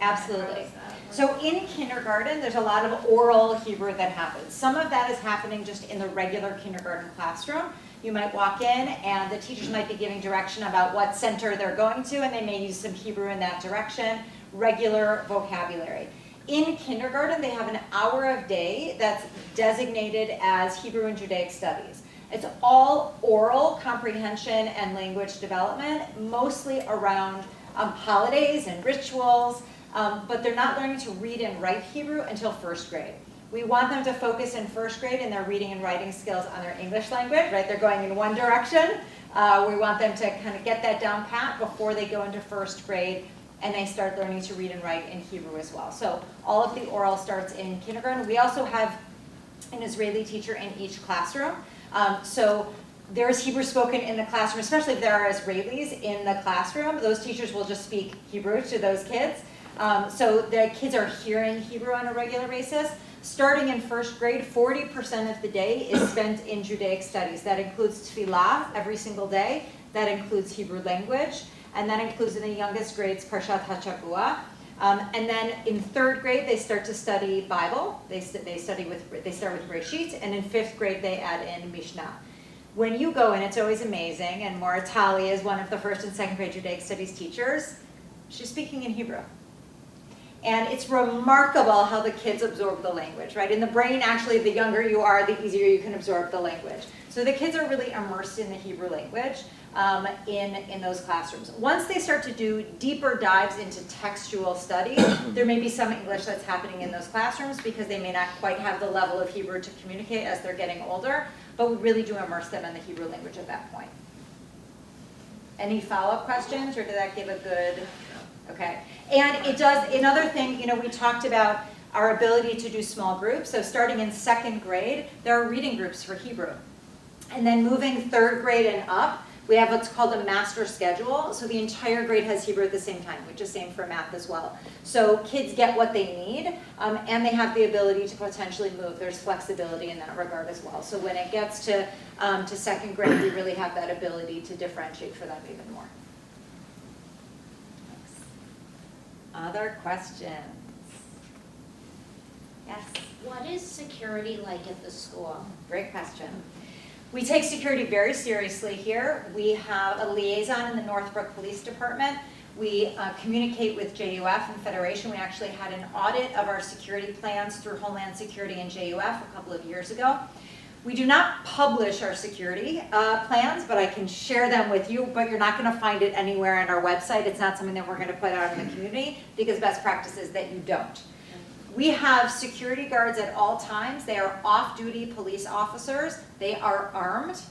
Absolutely. how does that work? So in kindergarten, there's a lot of oral Hebrew that happens. Some of that is happening just in the regular kindergarten classroom. You might walk in and the teachers might be giving direction about what center they're going to, and they may use some Hebrew in that direction, regular vocabulary. In kindergarten, they have an hour of day that's designated as Hebrew and Judaic studies. It's all oral comprehension and language development, mostly around holidays and rituals, but they're not learning to read and write Hebrew until first grade. We want them to focus in first grade in their reading and writing skills on their English language, right? They're going in one direction. We want them to kind of get that down pat before they go into first grade and they start learning to read and write in Hebrew as well. So all of the oral starts in kindergarten. We also have an Israeli teacher in each classroom. So there's Hebrew spoken in the classroom, especially if there are Israelis in the classroom. Those teachers will just speak Hebrew to those kids. So the kids are hearing Hebrew on a regular basis. Starting in first grade, 40% of the day is spent in Judaic studies. That includes tefillah every single day. That includes Hebrew language. And that includes in the youngest grades, Parshat HaShavua. And then in third grade, they start to study Bible. They start with Bereshit. And in fifth grade, they add in Mishnah. When you go in, it's always amazing. And Mora Tali is one of the first and second grade Judaic studies teachers. She's speaking in Hebrew. And it's remarkable how the kids absorb the language, right? In the brain, actually, the younger you are, the easier you can absorb the language. So the kids are really immersed in the Hebrew language in those classrooms. Once they start to do deeper dives into textual studies, there may be some English that's happening in those classrooms because they may not quite have the level of Hebrew to communicate as they're getting older, but we really do immerse them in the Hebrew language at that point. Any follow-up questions, or did that give a good... Okay, and it does, another thing, we talked about our ability to do small groups. So starting in second grade, there are reading groups for Hebrew. And then moving third grade and up, we have what's called a master schedule. So the entire grade has Hebrew at the same time, which is same for math as well. So kids get what they need, and they have the ability to potentially move. There's flexibility in that regard as well. So when it gets to second grade, we really have that ability to differentiate for them even more. Other questions? Yes? What is security like at the school? Great question. We take security very seriously here. We have a liaison in the Northbrook Police Department. We communicate with JUF and Federation. We actually had an audit of our security plans through Homeland Security and JUF a couple of years ago. We do not publish our security plans, but I can share them with you, but you're not going to find it anywhere on our website. It's not something that we're going to put out in the community because best practice is that you don't. We have security guards at all times. They are off-duty police officers. They are armed.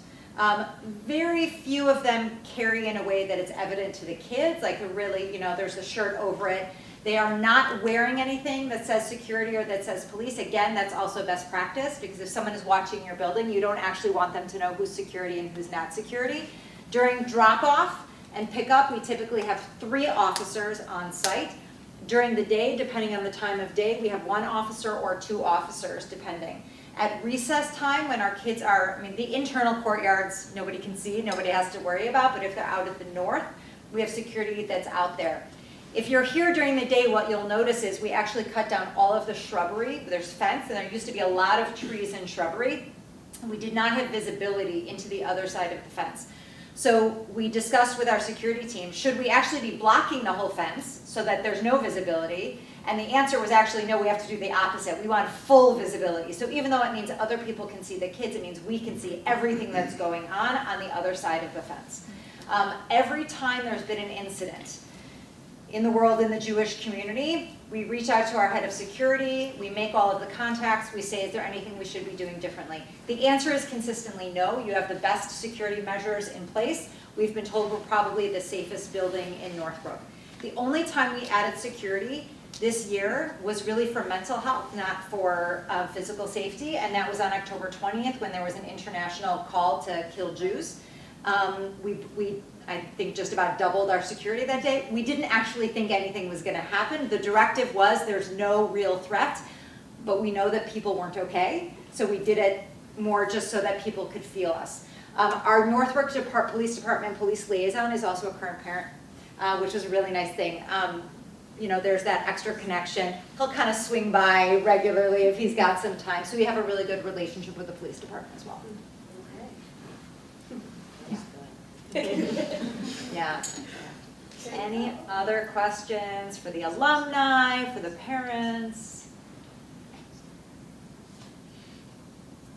Very few of them carry in a way that it's evident to the kids, like really, there's a shirt over it. They are not wearing anything that says security or that says police. Again, that's also best practice because if someone is watching your building, you don't actually want them to know who's security and who's not security. During drop-off and pickup, we typically have 3 officers on site. During the day, depending on the time of day, we have 1 officer or 2 officers, depending. At recess time, when our kids are, I mean, the internal courtyards, nobody can see, nobody has to worry about, but if they're out at the north, we have security that's out there. If you're here during the day, what you'll notice is we actually cut down all of the shrubbery. There's fence, and there used to be a lot of trees and shrubbery. And we did not have visibility into the other side of the fence. So we discussed with our security team, should we actually be blocking the whole fence so that there's no visibility? And the answer was actually, no, we have to do the opposite. We want full visibility. So even though it means other people can see the kids, it means we can see everything that's going on the other side of the fence. Every time there's been an incident in the world, in the Jewish community, we reach out to our head of security, we make all of the contacts, we say, is there anything we should be doing differently? The answer is consistently no. You have the best security measures in place. We've been told we're probably the safest building in Northbrook. The only time we added security this year was really for mental health, not for physical safety, and that was on October 20th when there was an international call to kill Jews. We I think just about doubled our security that day. We didn't actually think anything was gonna happen. The directive was there's no real threat, but we know that people weren't okay, so we did it more just so that people could feel us. Our Northbrook Police Department police liaison is also a current parent, which is a really nice thing. You know, there's that extra connection. He'll kind of swing by regularly if he's got some time, so we have a really good relationship with the police department as well. Yeah. Any other questions for the alumni, for the parents?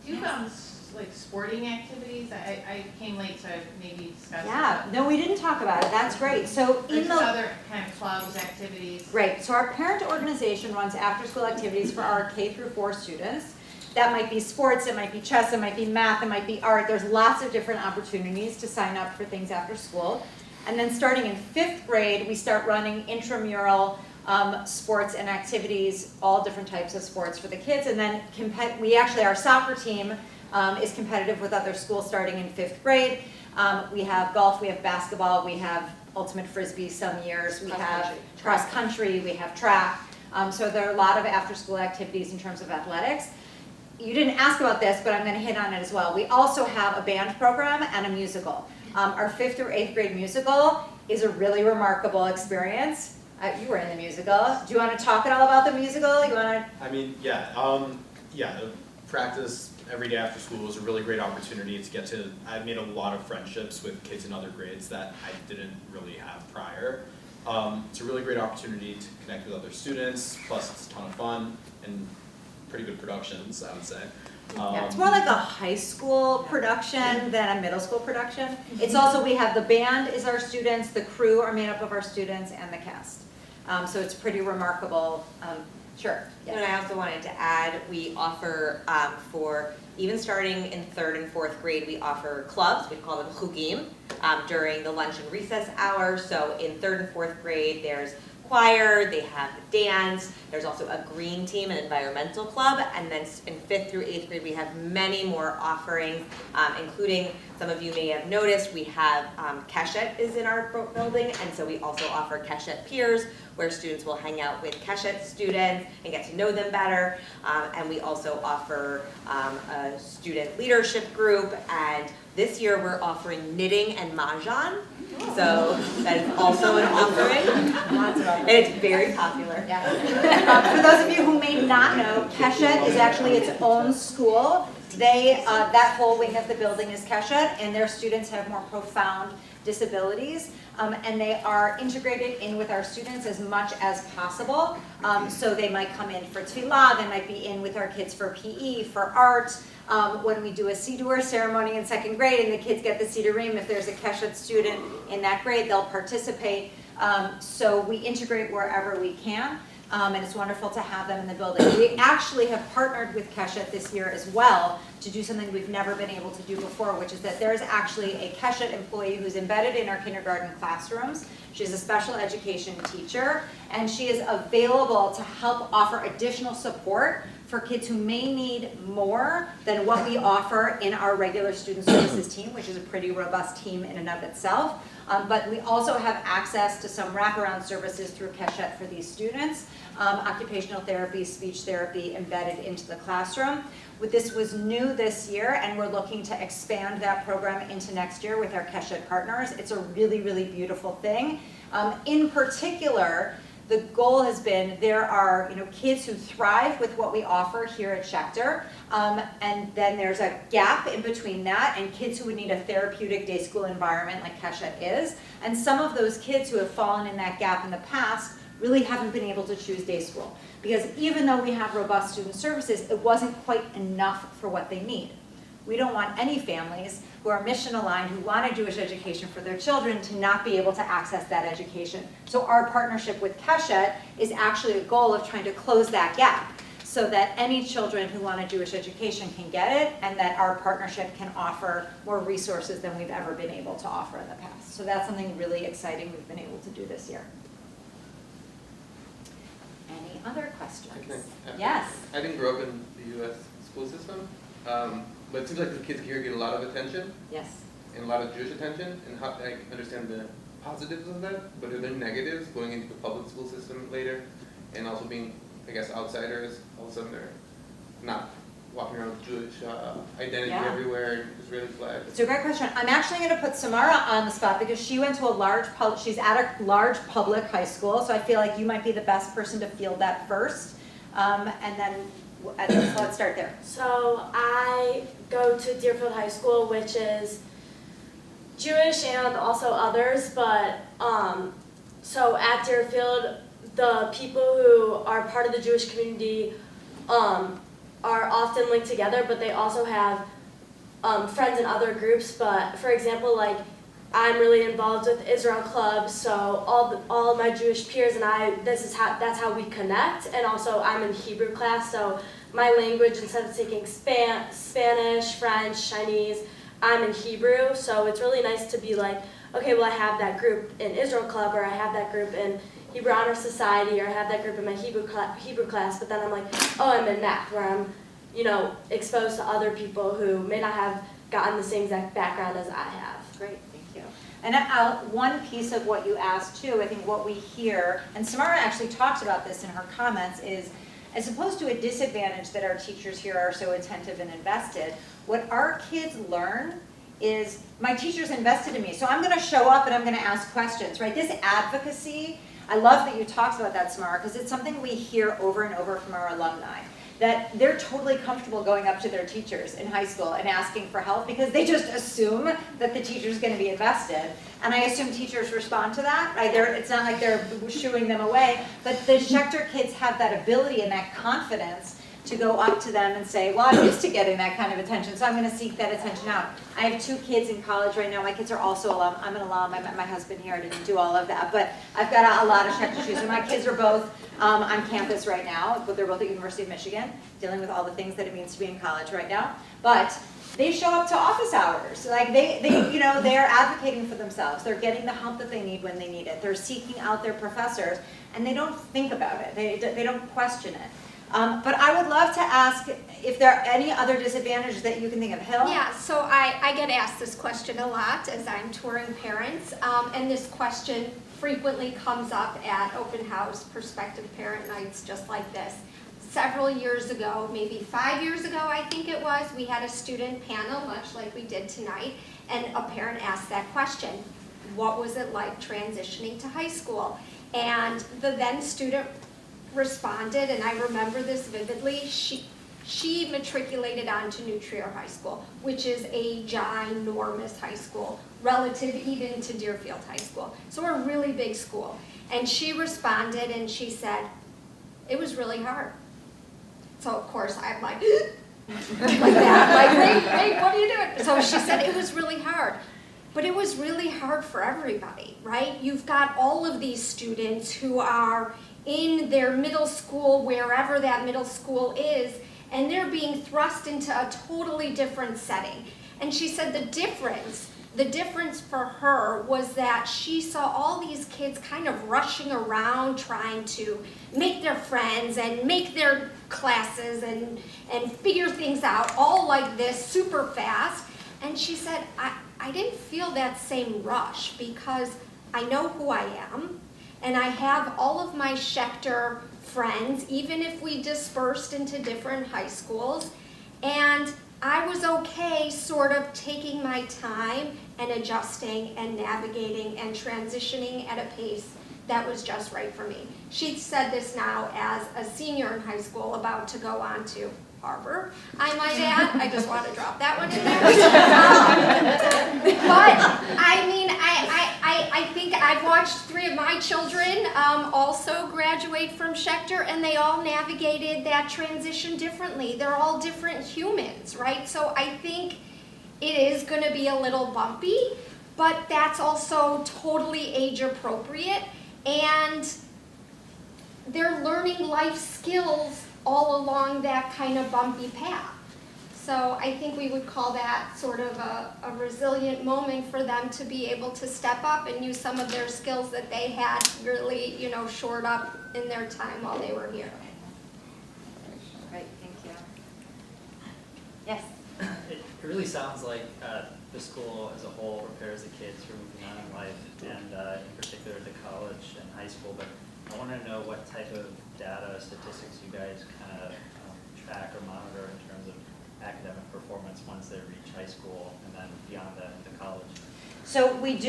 Do you have like sporting activities? I came late, so I maybe discussed Yeah, no, we didn't talk about it. That's great. So in the other kind of clubs, activities. Right. So our parent organization runs after-school activities for our K through 4 students. That might be sports, it might be chess, it might be math, it might be art. There's lots of different opportunities to sign up for things after school. And then starting in 5th grade, we start running intramural sports and activities, all different types of sports for the kids. And then our soccer team is competitive with other schools starting in 5th grade. We have golf, we have basketball, we have ultimate frisbee some years, we have cross country, we have track. So there are a lot of after-school activities in terms of athletics. You didn't ask about this, but I'm going to hit on it as well. We also have a band program and a musical. Our 5th through 8th grade musical is a really remarkable experience. You were in the musical. Do you want to talk at all about the musical? You want to? I mean, yeah, the practice every day after school was a really great opportunity to get to. I made a lot of friendships with kids in other grades that I didn't really have prior. It's a really great opportunity to connect with other students. Plus, it's a ton of fun and pretty good productions, I would say. Yeah, it's more like a high school production than a middle school production. It's also, we have the band is our students, the crew are made up of our students, and the cast. So it's pretty remarkable. Sure. Yes. And I also wanted to add, we offer for even starting in 3rd and 4th grade, we offer clubs. We call them chugim during the lunch and recess hour. So in 3rd and 4th grade, there's choir, they have dance, there's also a green team, an environmental club, and then in 5th through 8th grade we have many more offerings, including, some of you may have noticed, we have Keshet is in our building, and so we also offer Keshet Peers, where students will hang out with Keshet students and get to know them better, and we also offer a student leadership group, and this year we're offering knitting and mahjong, so that is also an offering, and it's very popular. Yeah. For those of you who may not know, Keshet is actually its own school. That whole wing of the building is Keshet, and their students have more profound disabilities, and they are integrated in with our students as much as possible. So they might come in for tefillah, they might be in with our kids for PE, for art. When we do a Siddur ceremony in 2nd grade and the kids get the Siddurim, if there's a Keshet student in that grade, they'll participate. So we integrate wherever we can. And it's wonderful to have them in the building. We actually have partnered with Keshet this year as well to do something we've never been able to do before, which is that there's actually a Keshet employee who's embedded in our kindergarten classrooms. She's a special education teacher, and she is available to help offer additional support for kids who may need more than what we offer in our regular student services team, which is a pretty robust team in and of itself. But we also have access to some wraparound services through Keshet for these students, occupational therapy, speech therapy embedded into the classroom. This was new this year, and we're looking to expand that program into next year with our Schechter partners. It's a really, really beautiful thing. In particular, the goal has been there are kids who thrive with what we offer here at Schechter, and then there's a gap in between that and kids who would need a therapeutic day school environment like Schechter is. And some of those kids who have fallen in that gap in the past really haven't been able to choose day school. Because even though we have robust student services, it wasn't quite enough for what they need. We don't want any families who are mission aligned, who want a Jewish education for their children, to not be able to access that education. So our partnership with Schechter is actually a goal of trying to close that gap so that any children who want a Jewish education can get it, and that our partnership can offer more resources than we've ever been able to offer in the past. So that's something really exciting we've been able to do this year. Any other questions? Yes? I didn't grow up in the U.S. school system, but it seems like the kids here get a lot of attention. Yes. And a lot of Jewish attention, and how I understand the positives of that, but are there negatives going into the public school system later, and also being, I guess, outsiders? All of a sudden they're not walking around with Jewish identity everywhere, Israeli flag. It's a great question. I'm actually going to put Samara on the spot because she went to she's at a large public high school, so I feel like you might be the best person to field that first, and then let's start there. So I go to Deerfield High School, which is Jewish and also others, but so at Deerfield, the people who are part of the Jewish community are often linked together, but they also have friends in other groups. But for example, like I'm really involved with Israel Club, so all of my Jewish peers and I, that's how we connect. And also I'm in Hebrew class, so my language, instead of taking Spanish, French, Chinese, I'm in Hebrew. So it's really nice to be like, okay, well I have that group in Israel Club, or I have that group in Hebrew Honor Society, or I have that group in my Hebrew class, but then I'm like, oh, I'm in math, where I'm, exposed to other people who may not have gotten the same exact background as I have. Great, thank you. And one piece of what you asked too, I think what we hear, and Samara actually talks about this in her comments, is as opposed to a disadvantage that our teachers here are so attentive and invested, what our kids learn is my teacher's invested in me, so I'm going to show up and I'm going to ask questions, right? This advocacy, I love that you talked about that, Samara, because it's something we hear over and over from our alumni, that they're totally comfortable going up to their teachers in high school and asking for help because they just assume that the teacher's going to be invested. And I assume teachers respond to that, right? It's not like they're shooing them away, but the Schechter kids have that ability and that confidence to go up to them and say, well, I'm used to getting that kind of attention, so I'm going to seek that attention out. I have 2 kids in college right now. My kids are also alum. I'm an alum. I met my husband here. I didn't do all of that, but I've got a lot of Schechter shoes. So my kids are both on campus right now, but they're both at University of Michigan, dealing with all the things that it means to be in college right now. But they show up to office hours. Like they're advocating for themselves. They're getting the help that they need when they need it. They're seeking out their professors, and they don't think about it. They don't question it. But I would love to ask if there are any other disadvantages that you can think of. Hill? Yeah, so I get asked this question a lot as I'm touring parents, and this question frequently comes up at open house prospective parent nights just like this. Several years ago, maybe 5 years ago I think it was, we had a student panel, much like we did tonight, and a parent asked that question. What was it like transitioning to high school? And the then student responded, and I remember this vividly, she matriculated onto New Trier High School, which is a ginormous high school, relative even to Deerfield High School. So a really big school. And she responded and she said, it was really hard. So of course I'm like, like that, like, wait, what are you doing? So she said it was really hard. But it was really hard for everybody, right? You've got all of these students who are in their middle school, wherever that middle school is, and they're being thrust into a totally different setting. And she said the difference for her was that she saw all these kids kind of rushing around trying to make their friends and make their classes and figure things out all like this super fast. And she said, I didn't feel that same rush because I know who I am and I have all of my Schechter friends, even if we dispersed into different high schools. And I was okay sort of taking my time and adjusting and navigating and transitioning at a pace that was just right for me. She said this now as a senior in high school about to go on to Harvard, I might add. I just want to drop that one in there. But I mean, I think I've watched 3 of my children also graduate from Schechter, and they all navigated that transition differently. They're all different humans, right? So I think it is going to be a little bumpy, but that's also totally age appropriate, and they're learning life skills all along that kind of bumpy path. So I think we would call that sort of a resilient moment for them to be able to step up and use some of their skills that they had really, shored up in their time while they were here. Great, thank you. Yes? It really sounds like the school as a whole prepares the kids for moving on in life, and in particular to college and high school, but I want to know what type of data, statistics you guys kind of track or monitor in terms of academic performance once they reach high school and then beyond that into college. So we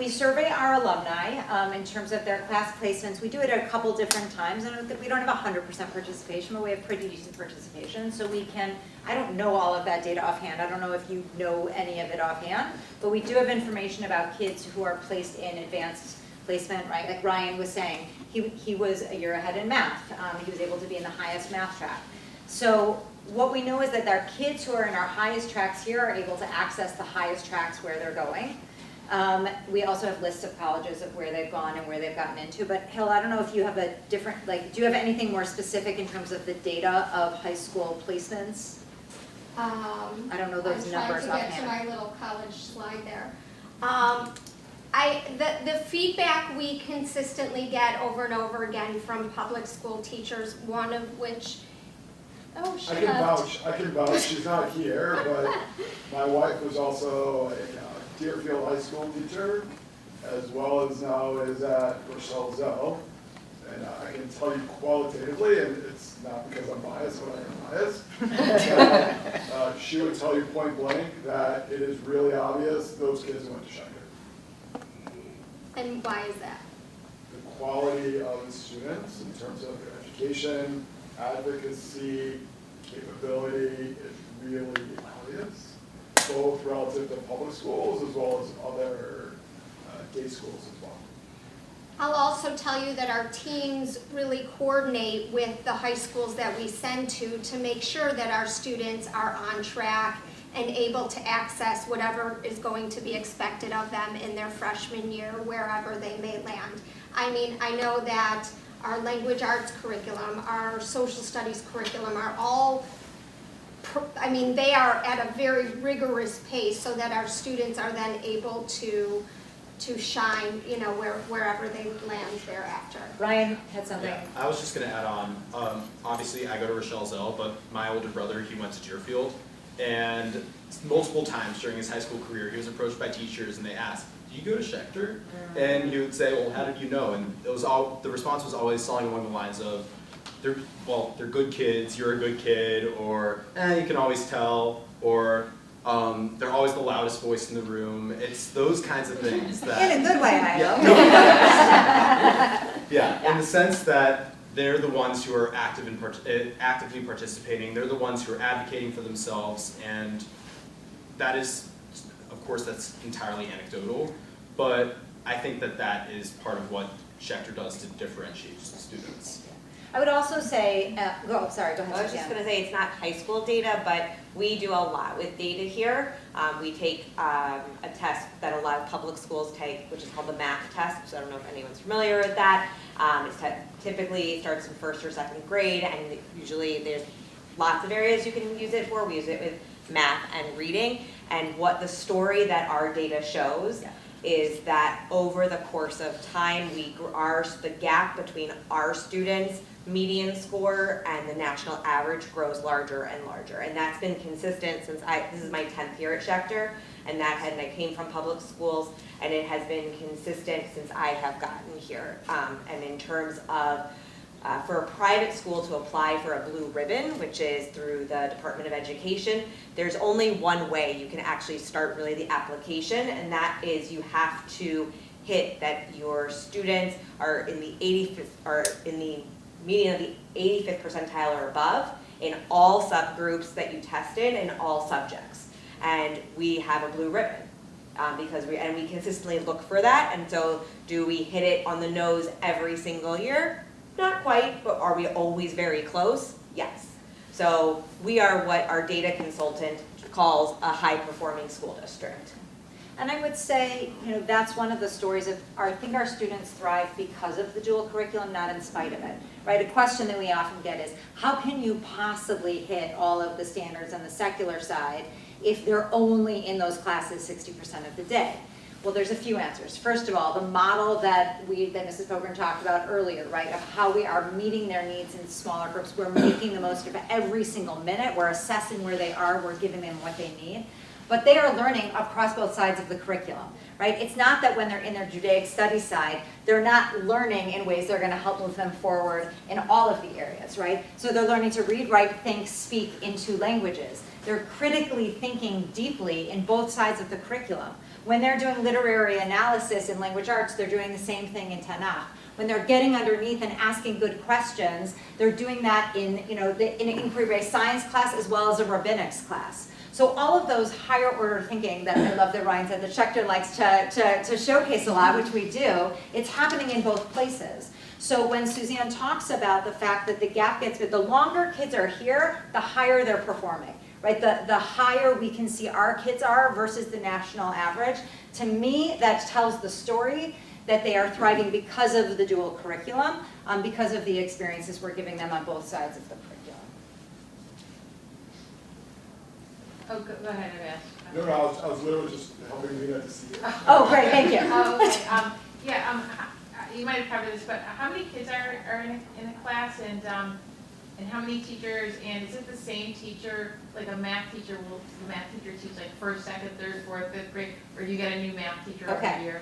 survey our alumni in terms of their class placements. We do it at a couple different times, and we don't have 100% participation, but we have pretty decent participation. So we can, I don't know all of that data offhand. I don't know if you know any of it offhand, but we do have information about kids who are placed in advanced placement, right? Like Ryan was saying, he was a year ahead in math. He was able to be in the highest math track. So what we know is that our kids who are in our highest tracks here are able to access the highest tracks where they're going. We also have lists of colleges of where they've gone and where they've gotten into. But Hill, I don't know if you have a different, do you have anything more specific in terms of the data of high school placements? I don't know those numbers offhand. I'm trying to get to my little college slide there. The feedback we consistently get over and over again from public school teachers, one of which, she left. I can vouch, she's not here, but my wife was also a Deerfield High School teacher, as well as now is at Rochelle Zell. And I can tell you qualitatively, and it's not because I'm biased, but I am biased, she would tell you point blank that it is really obvious those kids went to Schechter. And why is that? The quality of the students in terms of their education, advocacy, capability is really obvious, both relative to public schools as well as other day schools as well. I'll also tell you that our teams really coordinate with the high schools that we send to make sure that our students are on track and able to access whatever is going to be expected of them in their freshman year, wherever they may land. I mean, I know that our language arts curriculum, our social studies curriculum are all, they are at a very rigorous pace so that our students are then able to shine, wherever they land thereafter. Ryan had something. Yeah, I was just going to add on. Obviously, I go to Rochelle Zell, but my older brother, he went to Deerfield. And multiple times during his high school career, he was approached by teachers and they asked, "Do you go to Schechter?" And he would say, "Well, how did you know?" And it was the response was always something along the lines of, they're good kids, you're a good kid, or you can always tell, or they're always the loudest voice in the room. It's those kinds of things that... In a good way, I hope. Yeah, in the sense that they're the ones who are actively participating, they're the ones who are advocating for themselves, and that is, of course, that's entirely anecdotal, but I think that is part of what Schechter does to differentiate students. I would also say, go ahead, I was just going to say it's not high school data, but we do a lot with data here. We take a test that a lot of public schools take, which is called the math test. So I don't know if anyone's familiar with that. It typically starts in 1st or 2nd grade, and usually there's lots of areas you can use it for. We use it with math and reading. And what the story that our data shows is that over the course of time, the gap between our students' median score and the national average grows larger and larger. And that's been consistent since this is my 10th year at Schechter, and I came from public schools, and it has been consistent since I have gotten here. And in terms of For a private school to apply for a blue ribbon, which is through the Department of Education, there's only one way you can actually start really the application, and that is you have to hit that your students are in the 85th, or in the median of the 85th percentile or above in all subgroups that you tested in all subjects. And we have a blue ribbon because we consistently look for that. And so do we hit it on the nose every single year? Not quite, but are we always very close? Yes. So we are what our data consultant calls a high-performing school district. And I would say, that's one of the stories of, I think our students thrive because of the dual curriculum, not in spite of it, right? A question that we often get is, how can you possibly hit all of the standards on the secular side if they're only in those classes 60% of the day? Well, there's a few answers. First of all, the model that Mrs. Pogren talked about earlier, right, of how we are meeting their needs in smaller groups. We're making the most of every single minute. We're assessing where they are. We're giving them what they need. But they are learning across both sides of the curriculum, right? It's not that when they're in their Judaic studies side, they're not learning in ways that are going to help move them forward in all of the areas, right? So they're learning to read, write, think, speak in 2 languages. They're critically thinking deeply in both sides of the curriculum. When they're doing literary analysis in language arts, they're doing the same thing in Tanakh. When they're getting underneath and asking good questions, they're doing that in, in an inquiry-based science class as well as a rabbinics class. So all of those higher order thinking that I love that Ryan said that Schechter likes to showcase a lot, which we do, it's happening in both places. So when Suzanne talks about the fact that the gap gets big, the longer kids are here, the higher they're performing. Right, the higher we can see our kids are versus the national average. To me, that tells the story that they are thriving because of the dual curriculum, because of the experiences we're giving them on both sides of the curriculum. Oh, go ahead, Ash. No, I was literally just helping Lena to see it. Oh, great, thank you. Oh, okay. You might have covered this, but how many kids are in a class, and how many teachers, and is it the same teacher, like a math teacher, will the math teacher teach like 1st, 2nd, 3rd, 4th, 5th grade, or do you get a new math teacher every year?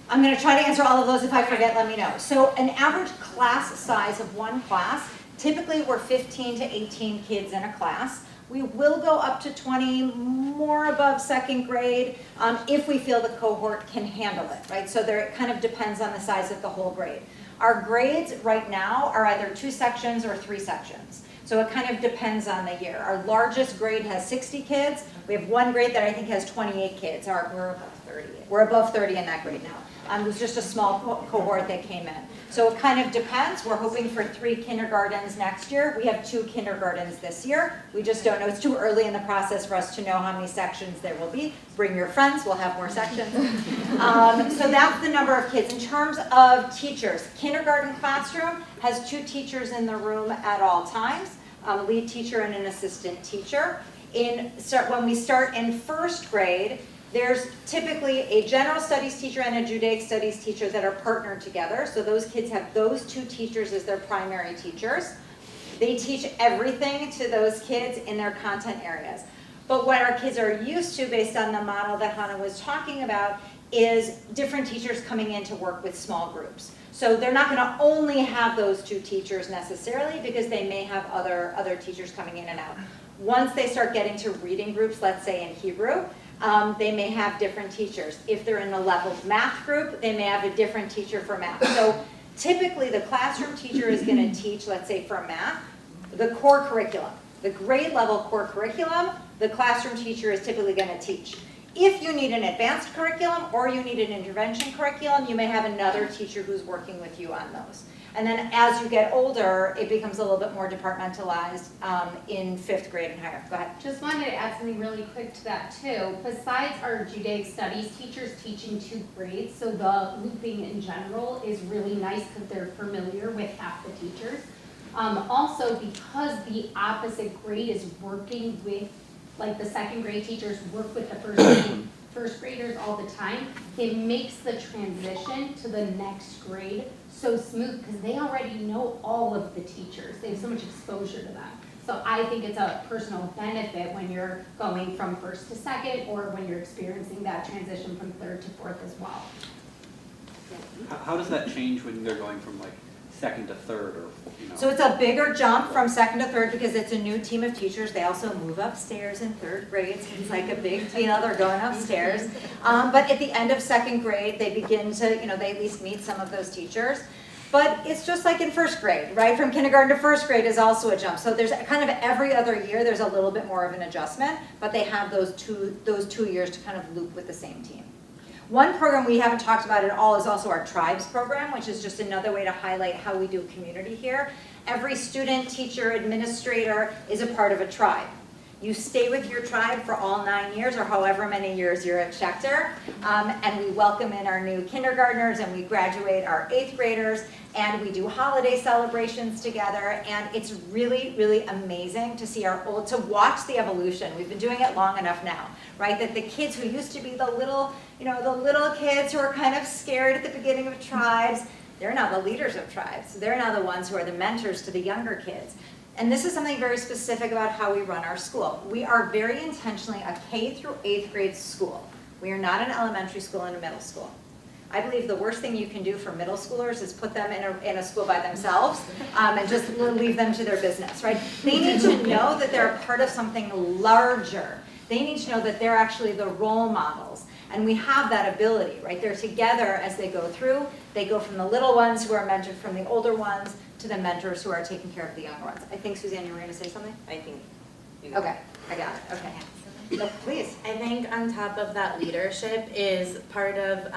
I'm going to try to answer all of those. If I forget, let me know. So an average class size of one class, typically we're 15 to 18 kids in a class. We will go up to 20, more above 2nd grade, if we feel the cohort can handle it, right? So there, it kind of depends on the size of the whole grade. Our grades right now are either 2 sections or 3 sections. So it kind of depends on the year. Our largest grade has 60 kids. We have one grade that I think has 28 kids. We're above 30. We're above 30 in that grade now. It was just a small cohort that came in. So it kind of depends. We're hoping for 3 kindergartens next year. We have 2 kindergartens this year. We just don't know. It's too early in the process for us to know how many sections there will be. Bring your friends. We'll have more sections. So that's the number of kids. In terms of teachers, kindergarten classroom has 2 teachers in the room at all times, a lead teacher and an assistant teacher. When we start in 1st grade, there's typically a general studies teacher and a Judaic studies teacher that are partnered together. So those kids have those 2 teachers as their primary teachers. They teach everything to those kids in their content areas. But what our kids are used to, based on the model that Hannah was talking about, is different teachers coming in to work with small groups. So they're not going to only have those 2 teachers necessarily, because they may have other teachers coming in and out. Once they start getting to reading groups, let's say in Hebrew, they may have different teachers. If they're in a leveled math group, they may have a different teacher for math. So typically the classroom teacher is going to teach, let's say for math, the core curriculum. The grade level core curriculum, the classroom teacher is typically going to teach. If you need an advanced curriculum or you need an intervention curriculum, you may have another teacher who's working with you on those. And then as you get older, it becomes a little bit more departmentalized in 5th grade and higher. Go ahead. Just wanted to add something really quick to that too. Besides our Judaic studies teachers teaching 2 grades, so the looping in general is really nice because they're familiar with half the teachers. Also, because the opposite grade is working with, like the 2nd grade teachers work with the first graders all the time, it makes the transition to the next grade so smooth because they already know all of the teachers. They have so much exposure to them. So I think it's a personal benefit when you're going from 1st to 2nd or when you're experiencing that transition from 3rd to 4th as well. How does that change when they're going from like second to third, or, you know? So it's a bigger jump from second to third because it's a new team of teachers. They also move upstairs in third grade, so it's like a big deal. They're going upstairs. But at the end of second grade, they begin to, they at least meet some of those teachers. But it's just like in first grade, right? From kindergarten to first grade is also a jump. So there's kind of every other year, there's a little bit more of an adjustment, but they have those two years to kind of loop with the same team. One program we haven't talked about at all is also our Tribes program, which is just another way to highlight how we do community here. Every student, teacher, administrator is a part of a tribe. You stay with your tribe for all 9 years or however many years you're at Schechter, and we welcome in our new kindergartners and we graduate our 8th graders, and we do holiday celebrations together, and it's really, really amazing to see to watch the evolution. We've been doing it long enough now, right? That the kids who used to be the little kids who are kind of scared at the beginning of tribes, they're now the leaders of tribes. They're now the ones who are the mentors to the younger kids. And this is something very specific about how we run our school. We are very intentionally a K through 8th grade school. We are not an elementary school and a middle school. I believe the worst thing you can do for middle schoolers is put them in a school by themselves and just leave them to their business, right? They need to know that they're a part of something larger. They need to know that they're actually the role models. And we have that ability, right? They're together as they go through. They go from the little ones who are mentored from the older ones to the mentors who are taking care of the younger ones. I think, Suzanne, you were going to say something? I think. Okay, I got it. Okay. No, please. I think on top of that leadership is part of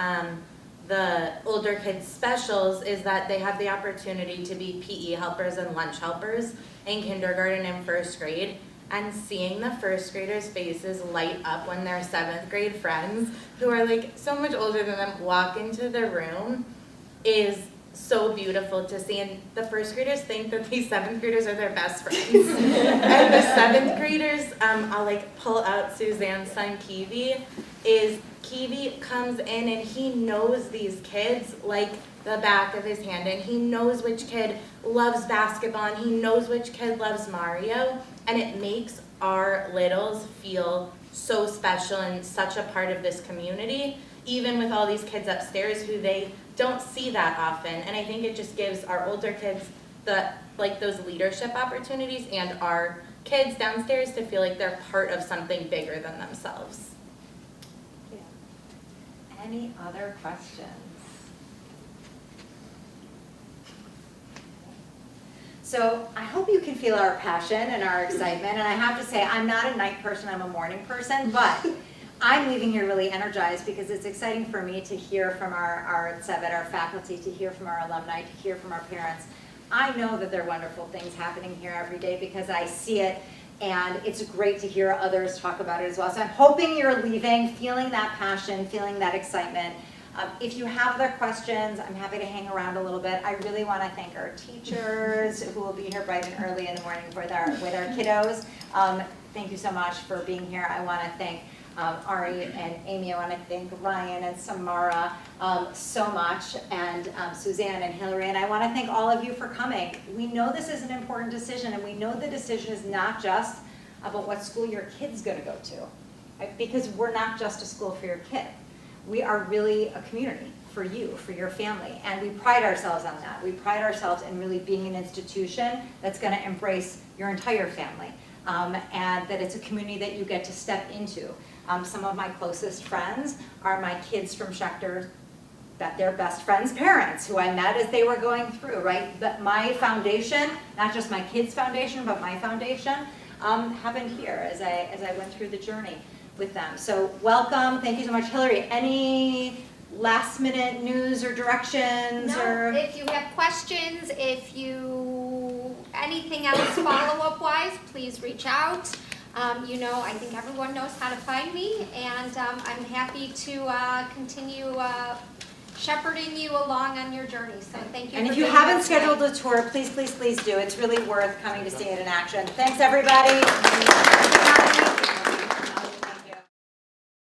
the older kids specials is that they have the opportunity to be PE helpers and lunch helpers in kindergarten and first grade. And seeing the first graders' faces light up when their 7th grade friends, who are like so much older than them, walk into the room is so beautiful to see. And the first graders think that these 7th graders are their best friends. And the 7th graders, I'll like pull out Suzanne's son Kiwi, Kiwi comes in and he knows these kids like the back of his hand, and he knows which kid loves basketball and he knows which kid loves Mario, and it makes our littles feel so special and such a part of this community, even with all these kids upstairs who they don't see that often. And I think it just gives our older kids those leadership opportunities and our kids downstairs to feel like they're part of something bigger than themselves. Yeah. Any other questions? So I hope you can feel our passion and our excitement. And I have to say, I'm not a night person, I'm a morning person, but I'm leaving here really energized because it's exciting for me to hear from our faculty, to hear from our alumni, to hear from our parents. I know that there are wonderful things happening here every day because I see it, and it's great to hear others talk about it as well. So I'm hoping you're leaving feeling that passion, feeling that excitement. If you have other questions, I'm happy to hang around a little bit. I really want to thank our teachers who will be here bright and early in the morning with our kiddos. Thank you so much for being here. I want to thank Ari and Amy. I want to thank Ryan and Samara so much, and Suzanne and Hillary. And I want to thank all of you for coming. We know this is an important decision, and we know the decision is not just about what school your kid's going to go to, right? Because we're not just a school for your kid. We are really a community for you, for your family, and we pride ourselves on that. We pride ourselves in really being an institution that's going to embrace your entire family, and that it's a community that you get to step into. Some of my closest friends are my kids from Schechter, that their best friends' parents, who I met as they were going through, right? But my foundation, not just my kids' foundation, but my foundation, happened here as I went through the journey with them. So welcome, thank you so much. Hillary, any last minute news or directions? No, if you have questions, anything else follow-up wise, please reach out. I think everyone knows how to find me, and I'm happy to continue shepherding you along on your journey. So thank you. And if you haven't scheduled a tour, please, please, please do. It's really worth coming to see it in action. Thanks, everybody.